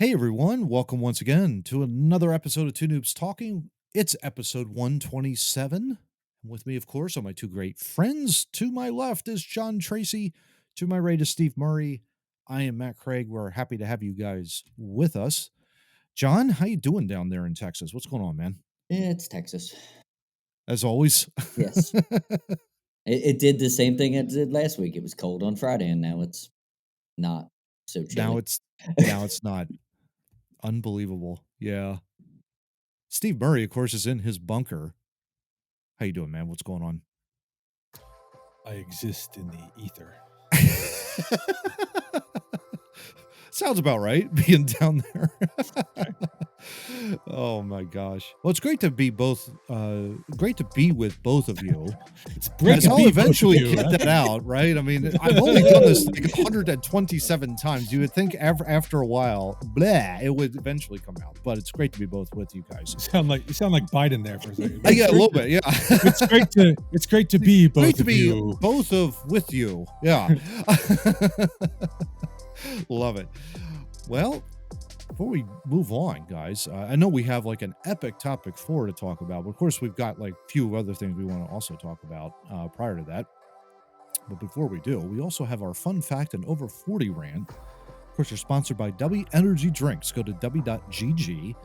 Hey everyone, welcome once again to another episode of Two Noobs Talking. It's episode 127. With me, of course, are my two great friends. To my left is John Tracy. To my right is Steve Murray. I am Matt Craig. We're happy to have you guys with us. John, how you doing down there in Texas? What's going on, man? It's Texas. As always. Yes. It did the same thing it did last week. It was cold on Friday, and now it's not so now chilly. it's not unbelievable. Yeah. Steve Murray, of course, is in his bunker. How you doing, man? What's going on? I exist in the ether. Sounds about right, being down there. Oh my gosh. Well, it's great to be great to be with both of you. It's Because I'll eventually you. get that out, right? I mean, I've only done this like 127 times. You would think after a while, it would eventually come out. But it's great to be both with you guys. You sound like Biden there for a second. Yeah, a little bit, yeah. It's great to be both Great to of be you. both of with you. Yeah. Love it. Well, before we move on, guys, I know we have like an epic topic 4 to talk about, but of course we've got like a few other things we want to also talk about prior to that. But before we do, we also have our fun fact and over 40 rant. Of course, you're sponsored by W Energy Drinks. Go to w.gg.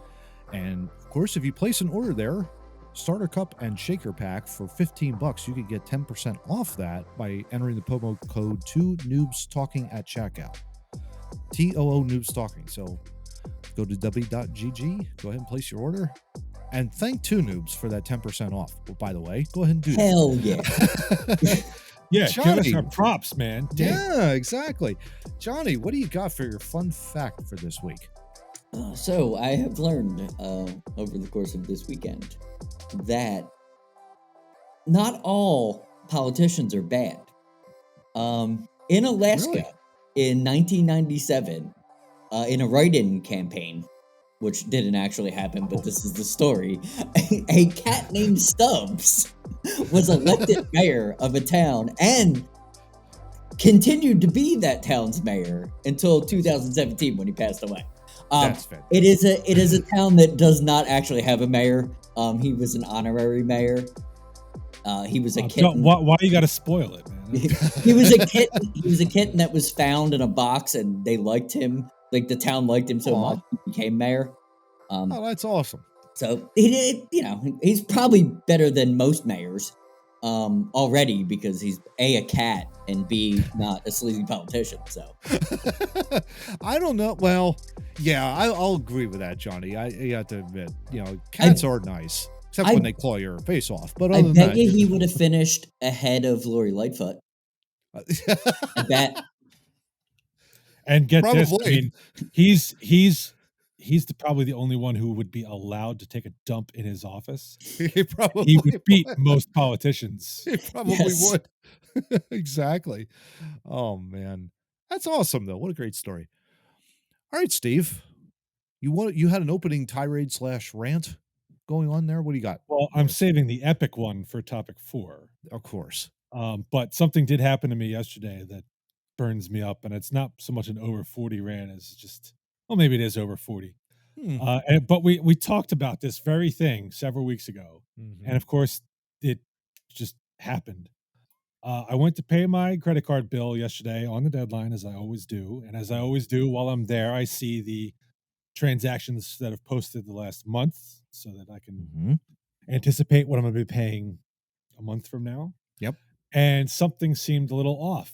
And of course, if you place an order there, starter cup and shaker pack for $15, you could get 10% off that by entering the promo code 2noobstalking at checkout. TOO Noobs Talking. So go to w.gg, go ahead and place your order, and thank Two Noobs for that 10% off. Well, by the way, go ahead and do Hell that. yeah. Yeah, Johnny. give us our props, man. Damn. Yeah, exactly. Johnny, what do you got for your fun fact for this week? So I have learned over the course of this weekend that not all politicians are bad. In Alaska, Really? in 1997, in a write-in campaign, which didn't actually happen, but this is the story, a cat named Stubbs was elected mayor of a town and continued to be that town's mayor until 2017 when he passed away. That's fantastic. It is a town that does not actually have a mayor. He was an honorary mayor. He was a kitten. Why you got to spoil it, man? He was a kitten. He was a kitten that was found in a box, and they liked him. Like the town liked him so much, he became mayor. Oh, that's awesome. So he did. He's probably better than most mayors already because he's a cat and b not a sleazy politician. So I don't know. Well, yeah, I'll agree with that, Johnny. You have to admit, cats are nice. Except when they claw your face off. But other I than bet that, you he would have finished ahead of Lori Lightfoot. I bet. And get this, I Probably. mean, he's probably the only one who would be allowed to take a dump in his office. He probably He would beat most politicians. He probably Yes. would. Exactly. Oh man, that's awesome though. What a great story. All right, Steve, you had an opening tirade / rant going on there. What do you got? Well, I'm saving the epic one for topic 4. Of course. But something did happen to me yesterday that burns me up, and it's not so much an over 40 rant as just, well, maybe it is over 40. But we talked about this very thing several weeks ago, and of course, it just happened. I went to pay my credit card bill yesterday on the deadline, as I always do, and as I always do, while I'm there, I see the transactions that have posted the last month, so that I can anticipate what I'm going to be paying a month from now. Yep. And something seemed a little off.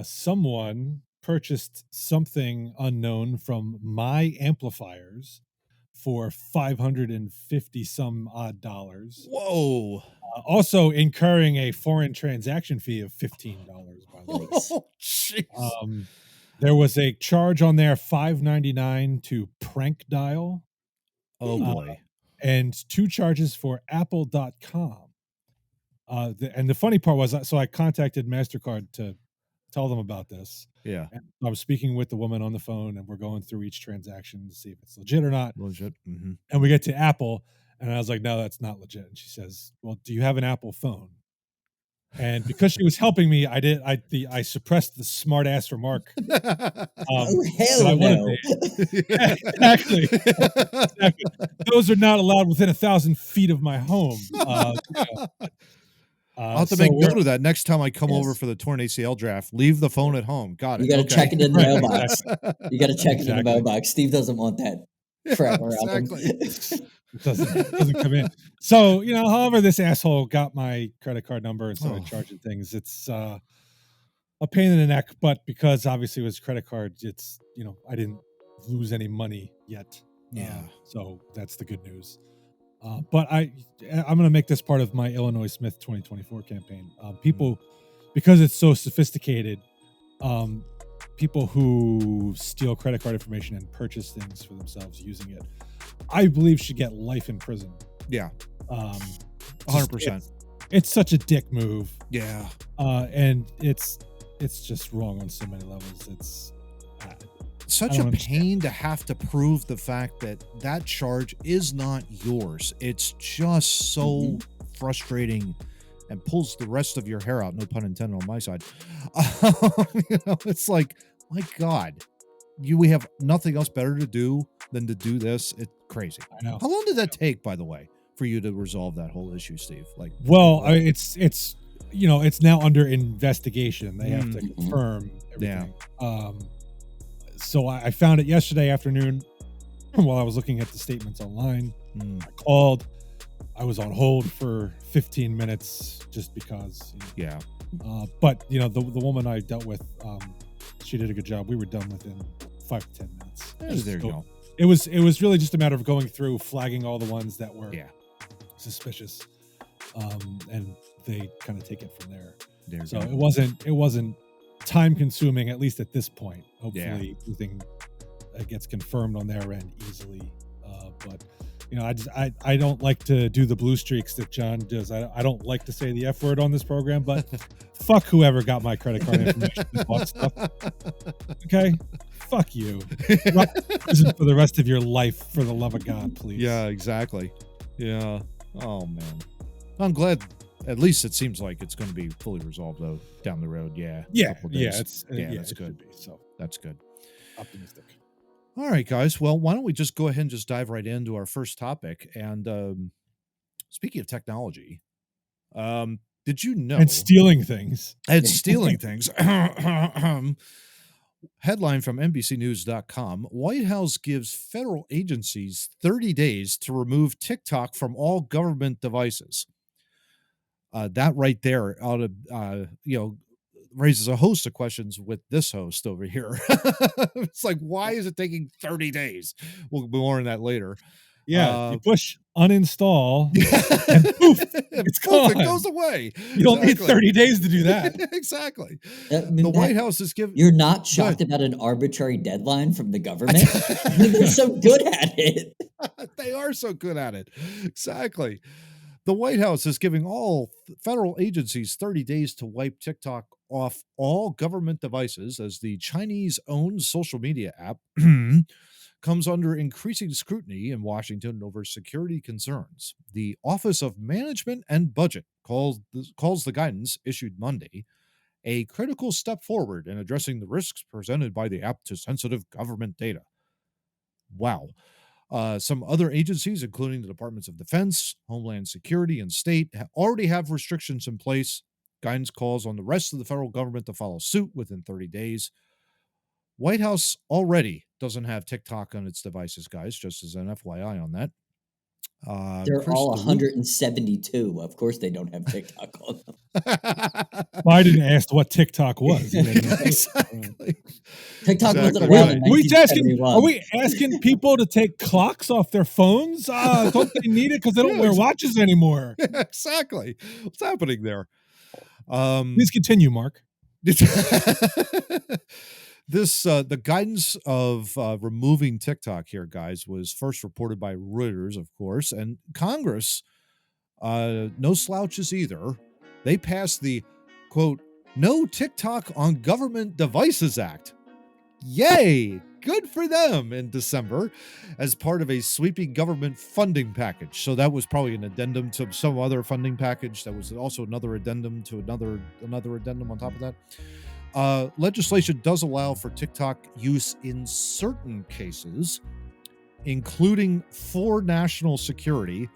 Someone purchased something unknown from my amplifiers for $550 some odd dollars. Whoa. Also incurring a foreign transaction fee of $15, by the way. Oh, jeez. There was a charge on there, $5.99 to prank dial. Oh boy. And 2 charges for apple.com. And the funny part was, so I contacted MasterCard to tell them about this. Yeah. And I was speaking with the woman on the phone, and we're going through each transaction to see if it's legit or not. Legit. And we get to Apple, and I was like, no, that's not legit. And she says, well, do you have an Apple phone? And because she was helping me, I suppressed the smart ass remark Oh that I hell wanted no! to. Yeah, exactly. Exactly. Those are not allowed within 1,000 feet of my home. I'll have to So make we're note of that next time I come over Yes, for the torn ACL draft. Leave the phone at home. Got you it. got to Okay. check it in the right, mailbox. exactly, You got to check it in the exactly. mailbox. Steve doesn't want that Yeah, crap around him. exactly. It doesn't come in. So, however this asshole got my credit card number and started Oh, charging things, it's a pain in the neck, but because obviously it was credit card, it's, I didn't lose any money yet. yeah. So that's the good news. But I'm going to make this part of my Illinois Smith 2024 campaign. People, because it's so sophisticated, um, people who steal credit card information and purchase things for themselves using it, I believe should get life in prison. Yeah. Um, 100%. it's such a dick move, Yeah. and it's just wrong on so many levels. It's I Such don't a understand. pain to have to prove the fact that that charge is not yours. It's just so frustrating and pulls the rest of your hair out. No pun intended on my side. It's like, my God, we have nothing else better to do than to do this. It's crazy. I know. How long did that take, by the way, for you to resolve that whole issue, Steve? Like, Well, it's it's now under investigation. They have to Mhm. confirm Yeah. everything. So I found it yesterday afternoon while I was looking at the statements online. Mm, I called. I was on hold for 15 minutes just because. yeah. But the woman I dealt with, she did a good job. We were done within 5 to 10 minutes. There you So go. It was really just a matter of going through, flagging all the ones that were Yeah. suspicious, and they kind of take it from there. There you So go. it wasn't time consuming, at least at this point. Yeah. Hopefully everything gets confirmed on their end easily. But I don't like to do the blue streaks that John does. I don't like to say the F word on this program, but fuck whoever got my credit card information and bought stuff. Okay, fuck you. Rot in prison for the rest of your life, for the love of God, please. Yeah, exactly. Yeah. Oh man. I'm glad. At least it seems like it's going to be fully resolved though down the road. Yeah. Yeah, Couple yeah, days. That's it good. should be, so That's good. optimistic. All right, guys. Well, why don't we just go ahead and just dive right into our first topic? And speaking of technology, did you know? And stealing things. And stealing things. Headline from NBCNews.com: White House gives federal agencies 30 days to remove TikTok from all government devices. That right there out of raises a host of questions with this host over here. It's like, why is it taking 30 days? We'll be more on that later. Yeah, you push uninstall and poof, it's Poof, gone. it goes away. You don't need Exactly. 30 days to do that. Exactly. I mean, The White House is giving. You're not Go shocked ahead. about an arbitrary deadline from the government? I mean, they're so good at it. They are so good at it. Exactly. The White House is giving all federal agencies 30 days to wipe TikTok off all government devices as the Chinese-owned social media app comes under increasing scrutiny in Washington over security concerns. The Office of Management and Budget calls the guidance issued Monday a critical step forward in addressing the risks presented by the app to sensitive government data. Wow. Some other agencies, including the Departments of Defense, Homeland Security, and State, already have restrictions in place. Guidance calls on the rest of the federal government to follow suit within 30 days. White House already doesn't have TikTok on its devices, guys, just as an FYI on that. They're Chris all DeLuca. 172. Of course, they don't have TikTok on them. Biden asked what TikTok was. He didn't know. Exactly. TikTok wasn't Exactly around right. in We asking, 1971. are we asking people to take clocks off their phones? Don't they need it because they don't Yeah, wear watches anymore? Exactly. What's happening there? Please continue, Mark. The guidance of removing TikTok here, guys, was first reported by Reuters, of course, and Congress, no slouches either. They passed the, quote, No TikTok on Government Devices Act. Yay! Good for them in December as part of a sweeping government funding package. So that was probably an addendum to some other funding package. That was also another addendum to another addendum on top of that. Legislation does allow for TikTok use in certain cases, including for national security,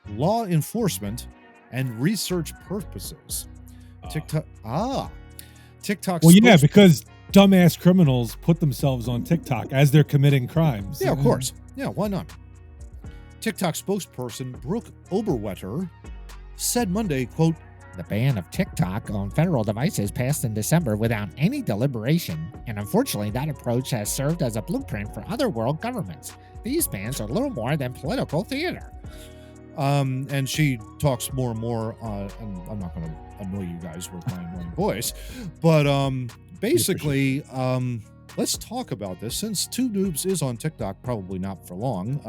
law enforcement, and research purposes. TikTok. TikTok. Well, yeah, because dumbass criminals put themselves on TikTok as they're committing crimes. Yeah, of course. Yeah, why not? TikTok spokesperson Brooke Oberwetter said Monday, quote, "The ban of TikTok on federal devices passed in December without any deliberation, and unfortunately that approach has served as a blueprint for other world governments. These bans are little more than political theater." And she talks more and more, and I'm not going to annoy you guys with my annoying voice, but basically, let's talk about this. Since Two Noobs is on TikTok, probably not for long,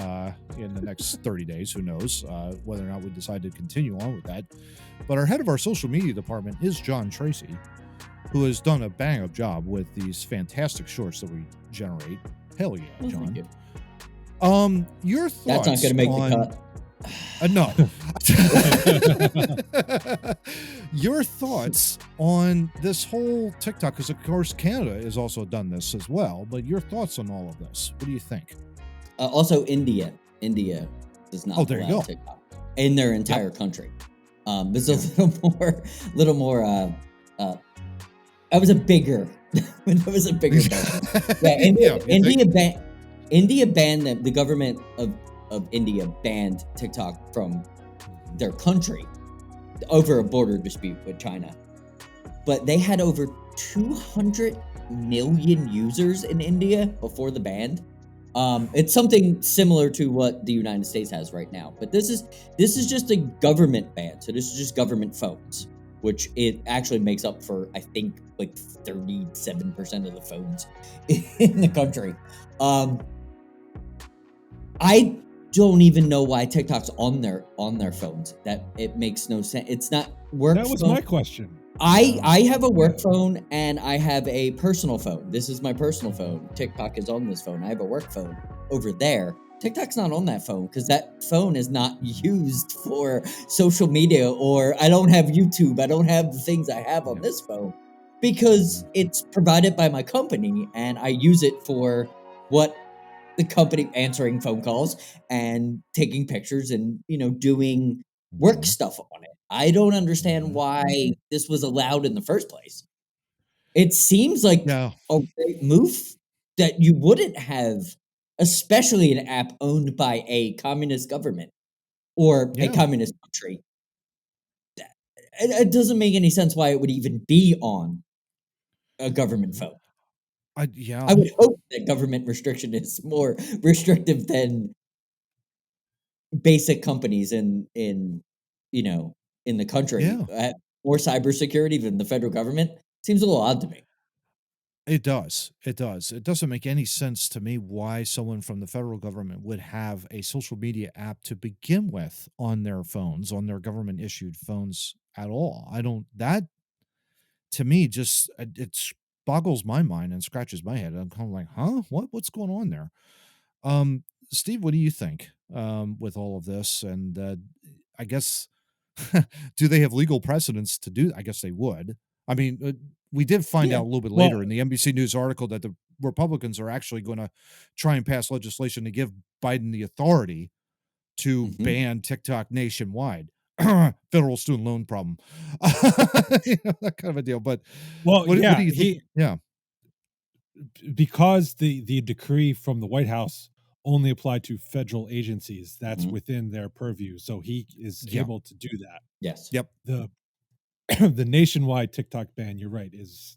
in the next 30 days, who knows whether or not we decide to continue on with that. But our head of our social media department is John Tracy, who has done a bang-up job with these fantastic shorts that we generate. Hell yeah, Well, John. thank you. Your thoughts That's not going to make on, the cut. no. Your thoughts on this whole TikTok, because of course Canada has also done this as well, but your thoughts on all of this. What do you think? Also, India does not there you allow go. TikTok in their entire country. It's a little more. I was a bigger. It was a bigger. Yeah, India banned them. The government of India banned TikTok from their country over a border dispute with China. But they had over 200 million users in India before the ban. It's something similar to what the United States has right now. But this is just a government ban. So this is just government phones, which it actually makes up for, I think, like 37% of the phones in the country. I don't even know why TikTok's on their phones. That it makes no sense. It's not work. That was my question. I have a work phone and I have a personal phone. This is my personal phone. TikTok is on this phone. I have a work phone over there. TikTok's not on that phone because that phone is not used for social media, or I don't have YouTube. I don't have the things I have on this phone because it's provided by my company and I use it for what the company, answering phone calls and taking pictures and, doing work stuff on it. I don't understand why this was allowed in the first place. It seems like Yeah. a great move that you wouldn't have, especially an app owned by a communist government or a Yeah. communist country. It doesn't make any sense why it would even be on a government phone. Yeah. I would hope that government restriction is more restrictive than basic companies in the country. Yeah. More cybersecurity than the federal government seems a little odd to me. It does. It does. It doesn't make any sense to me why someone from the federal government would have a social media app to begin with on their phones, on their government issued phones at all. I don't, that to me just, it boggles my mind and scratches my head. I'm kind of like, huh? What's going on there? Um, Steve, what do you think with all of this? And I guess, do they have legal precedents to do? I guess they would. I mean, we did find Yeah. out a little bit Well- later in the NBC News article that the Republicans are actually going to try and pass legislation to give Biden the authority to Mhm. ban TikTok nationwide. Federal student loan problem, that kind of a deal. But Well, what yeah, do you think? Yeah, because the decree from the White House only applied to federal agencies, that's Mhm. within their purview. So he is Yeah. able to do that. Yes. Yep. The the nationwide TikTok ban, you're right, is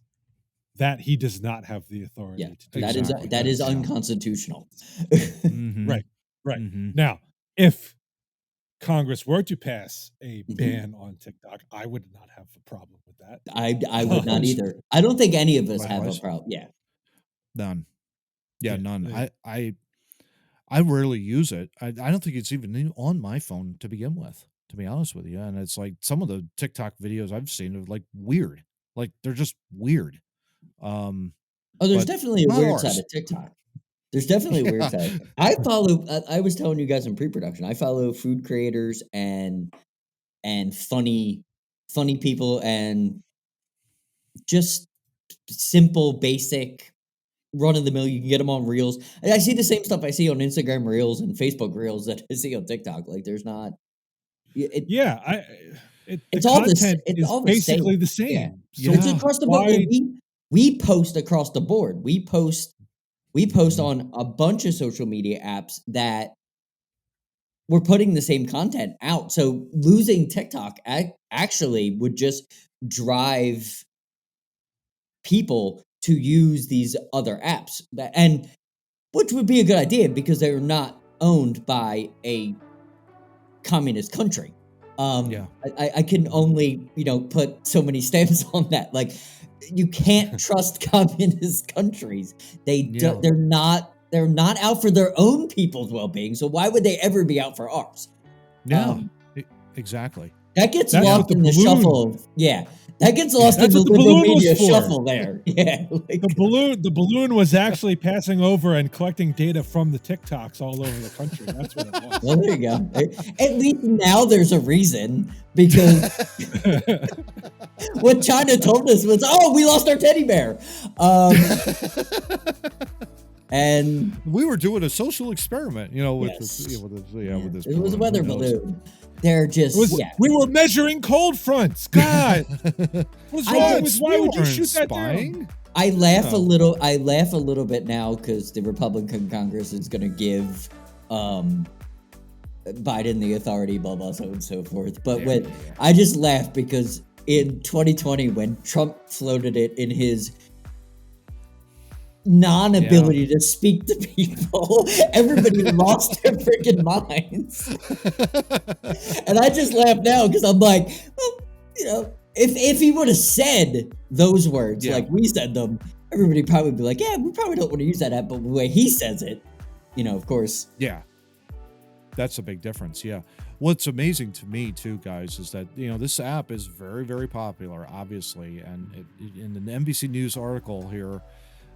that he does not have the authority Yeah. to do That is Exactly. that is Yeah. unconstitutional. Mhm. Right. Right. Mhm. Now, if Congress were to pass a Mhm. ban on TikTok, I would not have a problem with that. I would not either. I don't think any of us have a Likewise. problem. Yeah. None. Yeah, Yeah, none. they- I rarely use it. I don't think it's even on my phone to begin with, to be honest with you. And it's like some of the TikTok videos I've seen are like weird. Like they're just weird. Oh, there's But definitely a not weird ours. side of TikTok. There's definitely weird Yeah. side. I follow. I was telling you guys in pre-production. I follow food creators and funny people and just simple, basic, run of the mill. You can get them on Reels. And I see the same stuff I see on Instagram Reels and Facebook Reels that I see on TikTok. Like, there's not. It, Yeah, the it's all this. content It's is all the same. basically the Yeah, same. So it's Yeah. across the board. why? We post across the board. We post Mhm. on a bunch of social media apps that we're putting the same content out. So losing TikTok actually would just drive people to use these other apps and which would be a good idea because they're not owned by a communist country. Yeah. I can only put so many stamps on that. Like, you can't trust communist countries. Yeah. They're not out for their own people's well-being. So why would they ever be out for ours? Yeah. Um, Exactly. that gets That's lost what the in the balloon. shuffle. That gets lost in That's the what the liberal balloon was media for. shuffle there. Yeah, The balloon was actually passing over and collecting data from the TikToks all over the country. That's what it was. well, there you go. At least now there's a reason because what China told us was, "Oh, we lost our teddy bear," and We were doing a social experiment, with yes, this, with this. it was a balloon. weather Who knows? balloon. They're just We were measuring cold fronts. God, what's I wrong just- with why would you weren't shoot that down? spying? I laugh Oh. a little. I laugh a little bit now because the Republican Congress is going to give Biden the authority, blah blah, so and so forth. But Yeah, when yeah, yeah. I just laugh because in 2020, when Trump floated it in his non-ability to speak to people, everybody lost their freaking minds. And I just laugh now because I'm like, well, if he would have said those words Yeah. like we said them, everybody probably would be like, yeah, we probably don't want to use that app. But the way he says it, of course. Yeah. That's a big difference. Yeah. What's amazing to me too, guys, is that this app is very, very popular, obviously, and in an NBC News article here,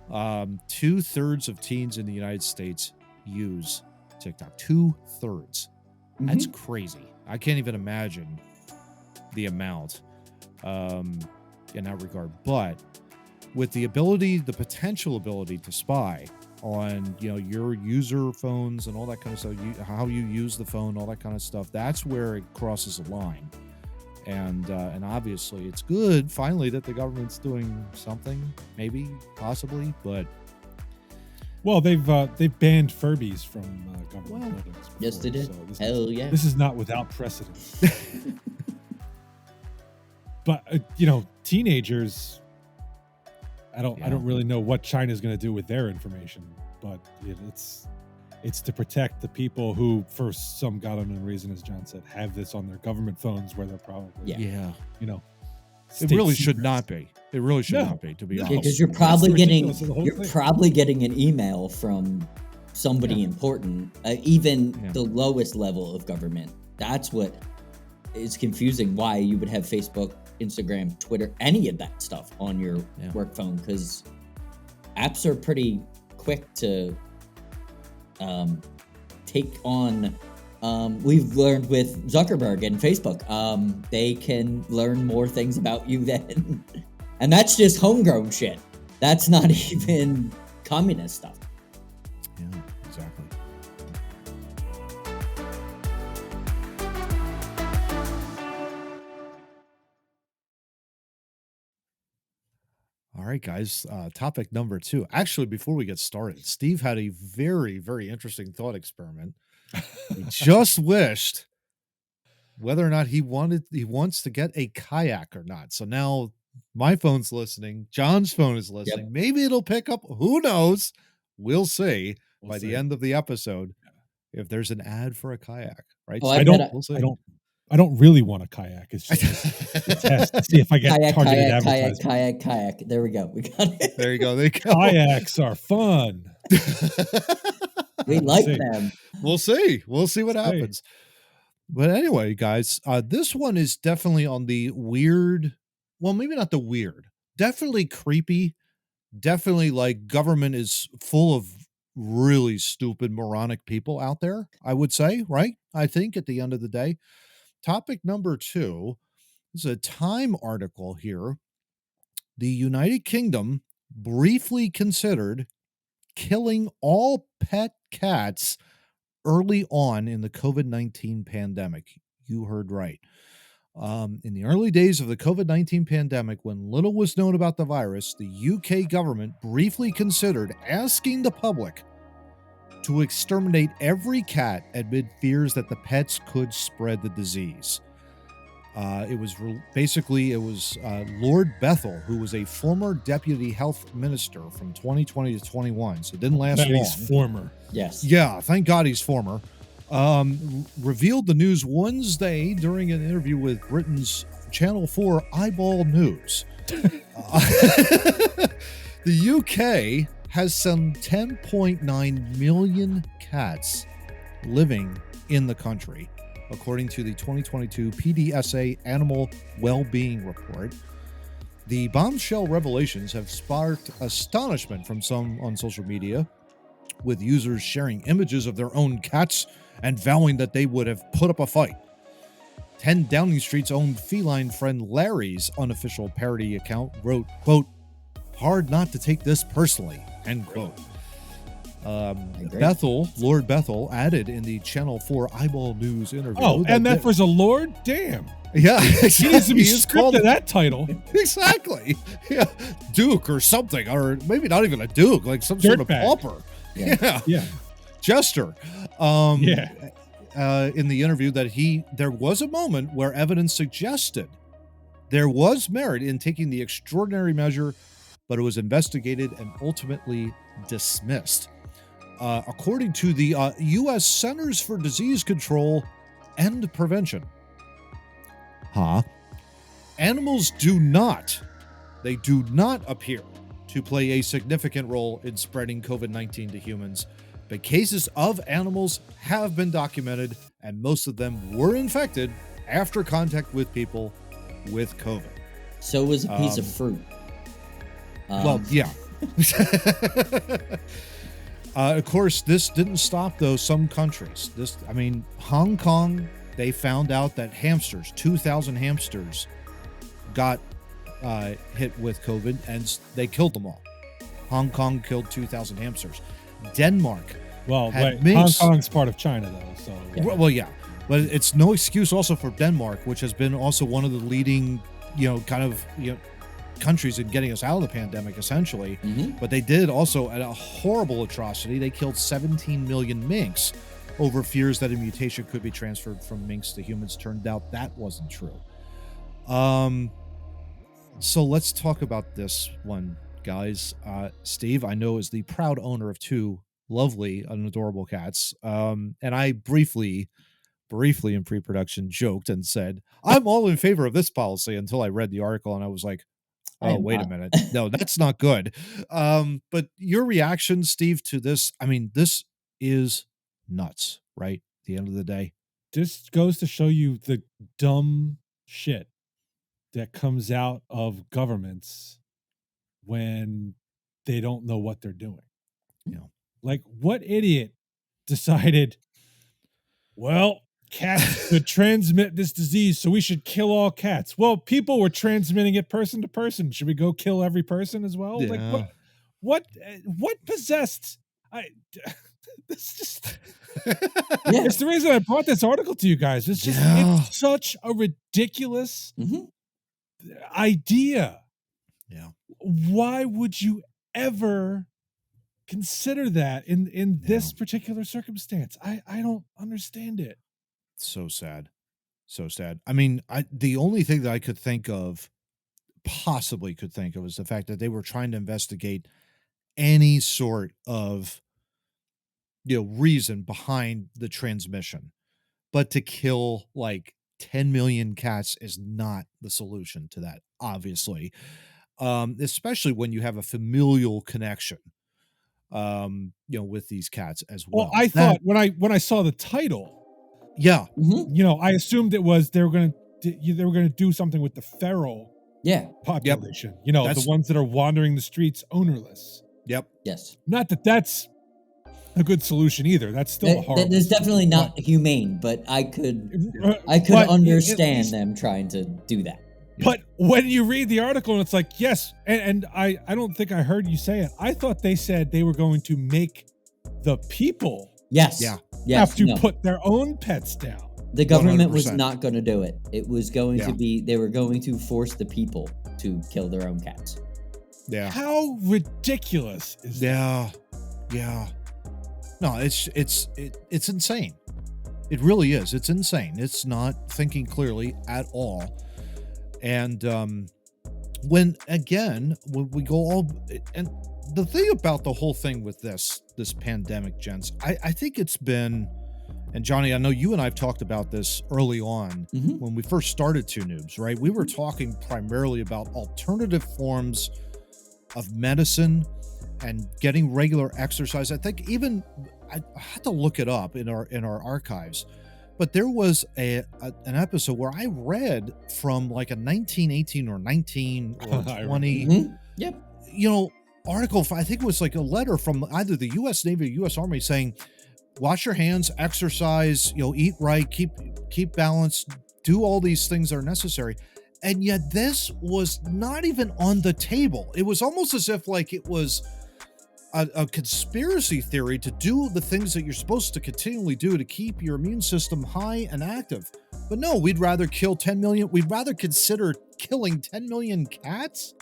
2/3 of teens in the United States use TikTok. 2/3. That's crazy. I can't even imagine the amount in that regard. But with the potential ability to spy on your user phones and all that kind of stuff, how you use the phone, all that kind of stuff, that's where it crosses a line. And obviously it's good finally that the government's doing something, maybe, possibly, but well, they've banned Furbies from government buildings. Yes, they before, did. so Hell yeah. This is not without precedent. But teenagers, I don't really know what China's going to do with their information, but it's to protect the people who, for some god unknown reason, as John said, have this on their government phones where they're probably yeah. state It really should secrets. not be. It really should No. not be, to be No. honest. Because you're That's probably ridiculous of the whole thing. probably getting an email from somebody important, even Yeah. the lowest level of government. That's what is confusing. Why you would have Facebook, Instagram, Twitter, any of that stuff on your work phone? Because apps are pretty quick to take on. We've learned with Zuckerberg and Facebook, they can learn more things about you than, and that's just homegrown shit. That's not even communist stuff. Yeah, exactly. All right, guys. Topic number 2. Actually, before we get started, Steve had a very, very interesting thought experiment. He just wished whether or not he wants to get a kayak or not. So now my phone's listening. John's phone is listening. Yep. Maybe it'll pick up. Who knows? We'll see We'll by see. the end of the episode if there's an ad for a kayak, right? Oh, Steve? I bet don't. I don't really want a kayak. It's just a test to see if I get targeted advertising. Kayak. There we go. We got it. There you go. There you go. Kayaks are fun. We We'll like see. them. We'll see. We'll see what We'll see. happens. But anyway, guys, this one is definitely on the weird. Well, maybe not the weird. Definitely creepy. Definitely like government is full of really stupid, moronic people out there, I would say, right? I think at the end of the day. Topic number 2 is a Time article here. The United Kingdom briefly considered killing all pet cats early on in the COVID-19 pandemic. You heard right. In the early days of the COVID-19 pandemic, when little was known about the virus, the UK government briefly considered asking the public to exterminate every cat amid fears that the pets could spread the disease. It was Lord Bethel, who was a former deputy health minister from 2020 to 21, so it didn't last long. He's former. Yes. Yeah, thank God he's former. Revealed the news Wednesday during an interview with Britain's Channel 4 Eyeball News. The UK has some 10.9 million cats living in the country, according to the 2022 PDSA Animal Well-Being Report. The bombshell revelations have sparked astonishment from some on social media, with users sharing images of their own cats and vowing that they would have put up a fight. 10 Downing Street's own feline friend Larry's unofficial parody account wrote, quote, "Hard not to take this personally," end quote. Lord Bethel added in the Channel 4 Eyeball News interview. Oh, and that was a lord? Damn. Yeah, He needs to be stripped of that title. Exactly. Yeah, Duke or something, or maybe not even a Duke, like some sort of pauper. Yeah. Jester. In the interview that there was a moment where evidence suggested there was merit in taking the extraordinary measure, but it was investigated and ultimately dismissed. According to the U.S. Centers for Disease Control and Prevention, animals do not appear to play a significant role in spreading COVID-19 to humans, but cases of animals have been documented, and most of them were infected after contact with people with COVID. So was a piece of fruit. Well, yeah. Of course, this didn't stop, though, some countries. Hong Kong, they found out that 2,000 hamsters got hit with COVID, and they killed them all. Hong Kong killed 2,000 hamsters. Denmark. Well, Hong Kong's part of China, though. So yeah. Well, yeah, but it's no excuse also for Denmark, which has been also one of the leading, countries in getting us out of the pandemic, essentially. Mm-hmm. But they did also, at a horrible atrocity, they killed 17 million minks over fears that a mutation could be transferred from minks to humans. Turned out that wasn't true. So let's talk about this one, guys. Steve, I know, is the proud owner of 2 lovely and adorable cats. And I briefly in pre-production joked and said, I'm all in favor of this policy, until I read the article and I was like, oh, wait a minute. No, that's not good. But your reaction, Steve, to this, this is nuts, right? At the end of the day. This goes to show you the dumb shit that comes out of governments when they don't know what they're doing. Like, what idiot decided, well, cats could transmit this disease, so we should kill all cats? Well, people were transmitting it person to person. Should we go kill every person as well? Yeah. Like, what possessed? This just it's the reason I brought this article to you guys. It's just it's such a ridiculous idea. Yeah. Why would you ever consider that in this particular circumstance? I don't understand it. So sad. The only thing that I could think of, possibly could think of, is the fact that they were trying to investigate any sort of reason behind the transmission. But to kill like 10 million cats is not the solution to that, obviously. Especially when you have a familial connection with these cats as well. Well, I thought when I saw the title, I assumed it was they were going to do something with the feral population. Yep. The ones that are wandering the streets ownerless. Yep. Yes. Not that that's a good solution either. That's still a That horrible. is definitely solution, not humane, but I could but at understand least- them trying to do that. But when you read the article and it's like, yes, and I don't think I heard you say it. I thought they said they were going to make the people Yes. Yeah. Yes. have to no. put their own pets down. The government was 100%. not going to do it. It was going Yeah. to be, they were going to force the people to kill their own cats. Yeah. How ridiculous is that? Yeah. No, it's insane. It really is. It's insane. It's not thinking clearly at all. And when we go all, and the thing about the whole thing with this pandemic, gents, I think it's been, and Johnny, I know you and I've talked about this early on Mhm. when we first started Two Noobs, right? We were talking primarily about alternative forms of medicine and getting regular exercise. I think even I had to look it up in our archives, but there was an episode where I read from like a 1918 or 19 or I 20, Mhm. Yep. article. I think it was like a letter from either the U.S. Navy or U.S. Army saying, wash your hands, exercise, eat right, keep balance, do all these things that are necessary. And yet this was not even on the table. It was almost as if like it was a conspiracy theory to do the things that you're supposed to continually do to keep your immune system high and active. But no, we'd rather kill 10 million. We'd rather consider killing 10 million cats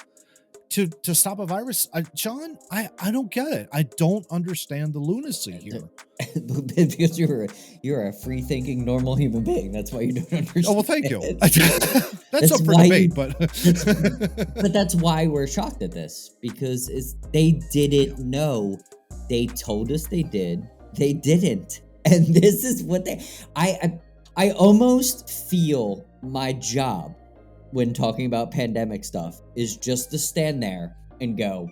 to stop a virus. John, I don't get it. I don't understand the lunacy here. Because you're a free thinking normal human being. That's why you don't understand. Oh, well, thank you. it. That's up for why debate, but that's why we're shocked at this, because they didn't know. They told us they did. They didn't. And this is what I almost feel my job when talking about pandemic stuff is just to stand there and go,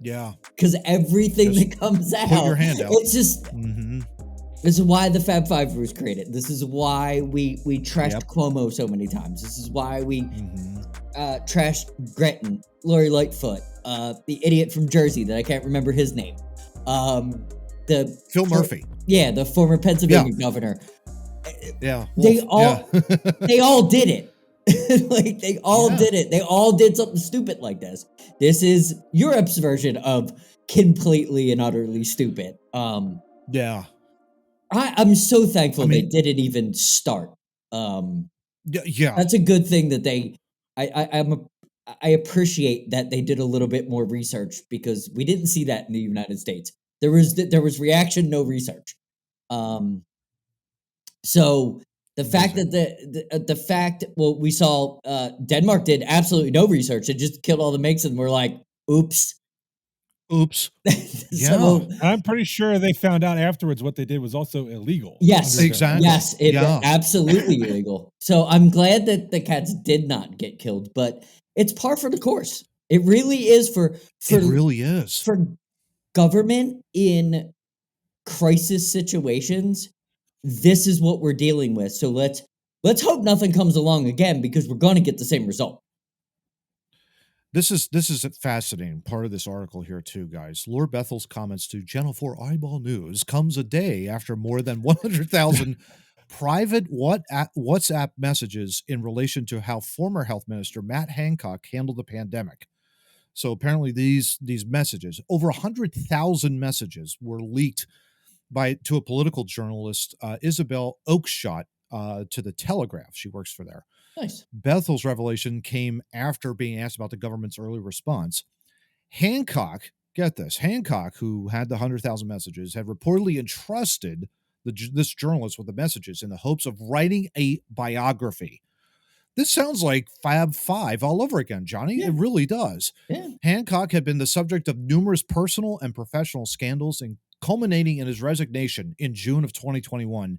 yeah. because everything Just that comes out, put your hand out. it's just, Mm-hmm. this is why the Fab Five was created. This is why we trashed Yep. Cuomo so many times. This is why we Mm-hmm. trashed Gretton, Lori Lightfoot, the idiot from Jersey that I can't remember his name, the Phil Murphy. yeah, the former Pennsylvania governor. Yeah. They Wolf, all yeah. they all did it. Like they all Yeah. did it. They all did something stupid like this. This is Europe's version of completely and utterly stupid. Yeah. I'm so thankful I mean- they didn't even start. Yeah. That's a good thing that they. I appreciate that they did a little bit more research, because we didn't see that in the United States. There was reaction, no research. So the fact that the fact, well, we saw Denmark did absolutely no research. It just killed all the makes, and we're like, oops. Oops. So, I'm pretty sure they found out afterwards what they did was also illegal. yes, under their Exactly. law. yes, it Yeah. absolutely illegal. So I'm glad that the cats did not get killed, but it's par for the course. It really is for It really is. for government in crisis situations. This is what we're dealing with. So let's hope nothing comes along again, because we're going to get the same result. This is a fascinating part of this article here too, guys. Lord Bethel's comments to Channel 4 Eyeball News comes a day after more than 100,000 private WhatsApp messages in relation to how former health minister Matt Hancock handled the pandemic. So apparently these messages, over 100,000 messages, were leaked to a political journalist, Isabel Oakeshott, to the Telegraph. She works for there. Nice. Bethel's revelation came after being asked about the government's early response. Hancock, get this, Hancock, who had the 100,000 messages, had reportedly entrusted this journalist with the messages in the hopes of writing a biography. This sounds like Fab Five all over again, Johnny. Yeah. It really does. Yeah. Hancock had been the subject of numerous personal and professional scandals, and culminating in his resignation in June of 2021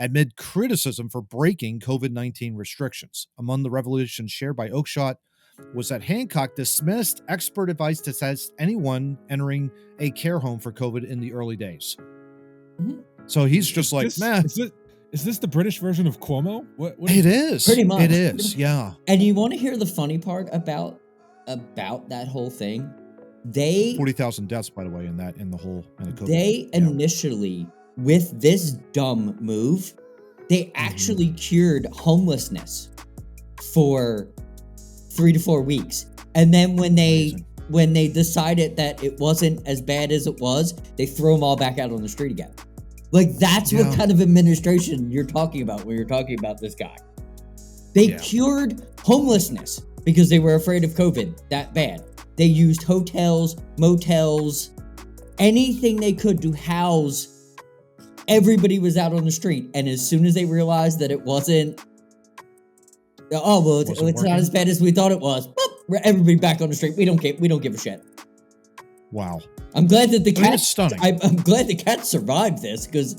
amid criticism for breaking COVID-19 restrictions. Among the revelations shared by Oakeshott was that Hancock dismissed expert advice to test anyone entering a care home for COVID in the early days. Mhm. So he's just like, meh. Is this the British version of Cuomo? What It is. Pretty much. It is, yeah. And you want to hear the funny part about that whole thing? They 40,000 deaths, by the way, in the COVID. they Yeah. initially, with this dumb move, they actually cured homelessness for 3 to 4 weeks. And then when Amazing. they decided that it wasn't as bad as it was, they throw them all back out on the street again. Like, that's what Yeah. kind of administration you're talking about when you're talking about this guy. They cured homelessness because they were afraid of COVID that bad. They used hotels, motels, anything they could to house everybody was out on the street. And as soon as they realized that it wasn't, it's Wasn't not as working? bad as we thought it was, boop, everybody back on the street. We don't give a shit. Wow. I'm glad that the I mean, cat. it's stunning. I'm glad the cat survived this, because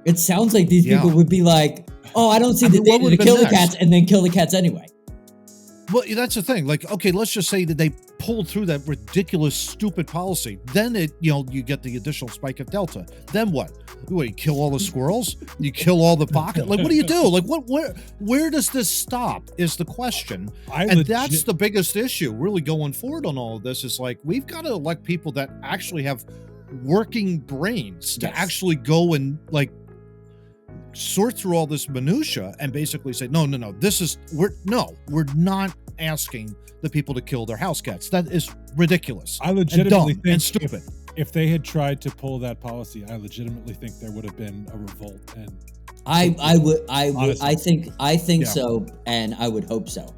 it sounds like these Yeah. people would be like, "Oh, I don't see I the mean, what data to would've been kill the next? cats," and then kill the cats anyway. Well, that's the thing. Like, okay, let's just say that they pulled through that ridiculous, stupid policy. Then you get the additional spike of Delta. Then what? What, you kill all the squirrels? You kill all the pocket? Like, what do you do? Like, where does this stop is the question. That's the biggest issue really going forward on all of this, is like, we've got to elect people that actually have working brains to actually go and like sort through all this minutia and basically say, no, we're not asking the people to kill their house cats. That is ridiculous. I legitimately think and stupid. If they had tried to pull that policy, I legitimately think there would have been a revolt. And I think Yeah. so, and I would hope so,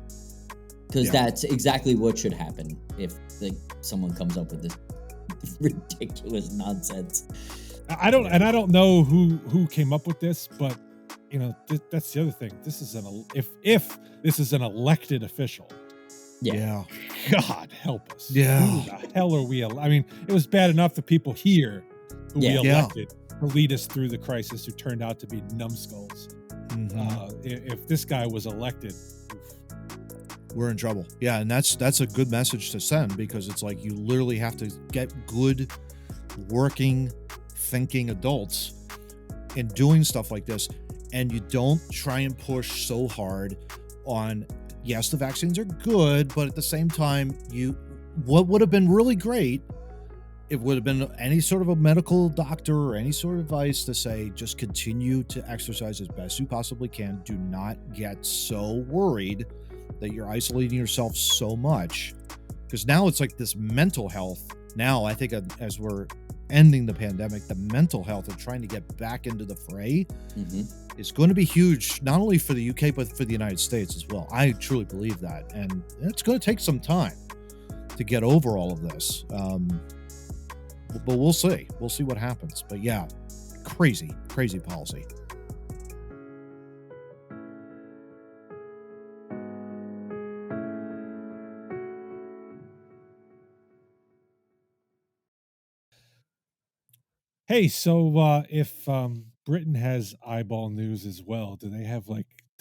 because Yeah. that's exactly what should happen if someone comes up with this ridiculous nonsense. I don't know who came up with this, but that's the other thing. This is if this is an elected official. Yeah. God help us. Yeah. Who the hell are we? I mean, it was bad enough the people here who we elected to lead us through the crisis, who turned out to be numbskulls. If this guy was elected, We're in trouble. Yeah, and that's a good message to send, because it's like, you literally have to get good, working, thinking adults in doing stuff like this, and you don't try and push so hard on, yes, the vaccines are good, but at the same time, what would have been really great, it would have been any sort of a medical doctor or any sort of advice to say, just continue to exercise as best you possibly can. Do not get so worried that you're isolating yourself so much, because now it's like this mental health. Now I think as we're ending the pandemic, the mental health of trying to get back into the fray is going to be huge, not only for the UK, but for the United States as well. I truly believe that. And it's going to take some time to get over all of this. But we'll see. We'll see what happens. But yeah, crazy policy. hey, so if Britain has eyeball news as well, do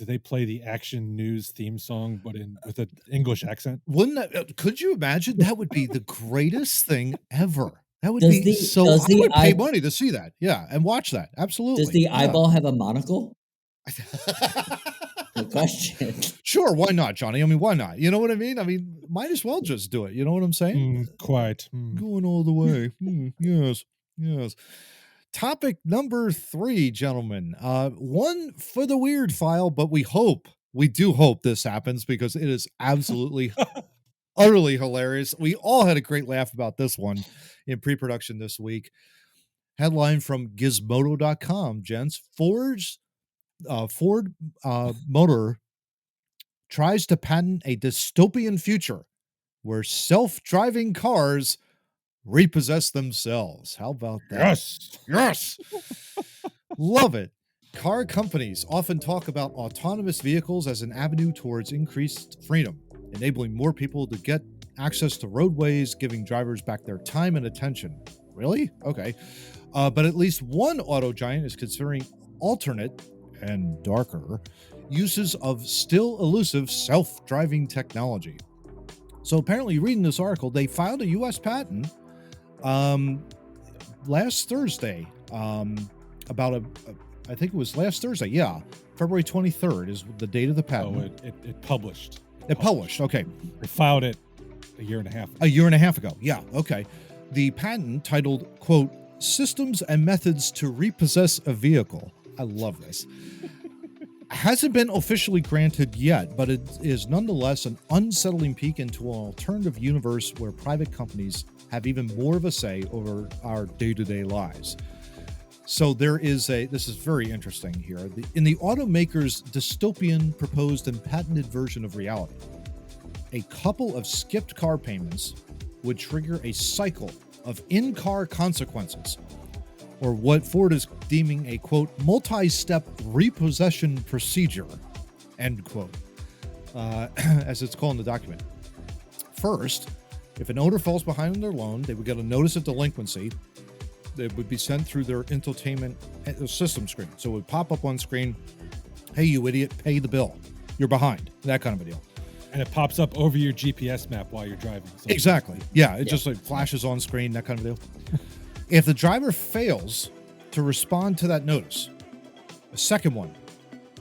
they play the Action News theme song, but with an English accent? Wouldn't that, could you imagine? That would be the greatest thing ever. That would Does be the- so. does I the would pay eye- money to see that. Yeah, and watch that. Absolutely. Does the Yeah. eyeball have a monocle? Good question. Sure, why not, Johnny? I mean, why not? You know what I mean? I mean, might as well just do it. You know what I'm saying? Quite. Going all the way. Yes. Topic number 3, gentlemen. One for the weird file, but we do hope this happens, because it is absolutely utterly hilarious. We all had a great laugh about this one in pre-production this week. Headline from Gizmodo.com, gents. Ford Motor tries to patent a dystopian future where self-driving cars repossess themselves. How about that? Yes. Love it. Car companies often talk about autonomous vehicles as an avenue towards increased freedom, enabling more people to get access to roadways, giving drivers back their time and attention. Really? Okay. But at least one auto giant is considering alternate and darker uses of still elusive self-driving technology. So apparently, reading this article, they filed a U.S. patent last Thursday, I think it was last Thursday. Yeah. February 23rd is the date of the patent. It published. It published. Okay. They filed it. a year and a half ago. A year and a half ago. Yeah. Okay. The patent titled, quote, Systems and Methods to Repossess a Vehicle. I love this. Hasn't been officially granted yet, but it is nonetheless an unsettling peek into an alternative universe where private companies have even more of a say over our day-to-day lives. So there is this is very interesting here. In the automaker's dystopian proposed and patented version of reality, a couple of skipped car payments would trigger a cycle of in-car consequences, or what Ford is deeming a, quote, multi-step repossession procedure, end quote, as it's called in the document. First, if an owner falls behind on their loan, they would get a notice of delinquency. It would be sent through their infotainment system screen. So it would pop up on screen, hey, you idiot, pay the bill. You're behind. That kind of a deal. And it pops up over your GPS map while you're driving. So Exactly. Yeah, it just like flashes on screen, that kind of deal. If the driver fails to respond to that notice, a second one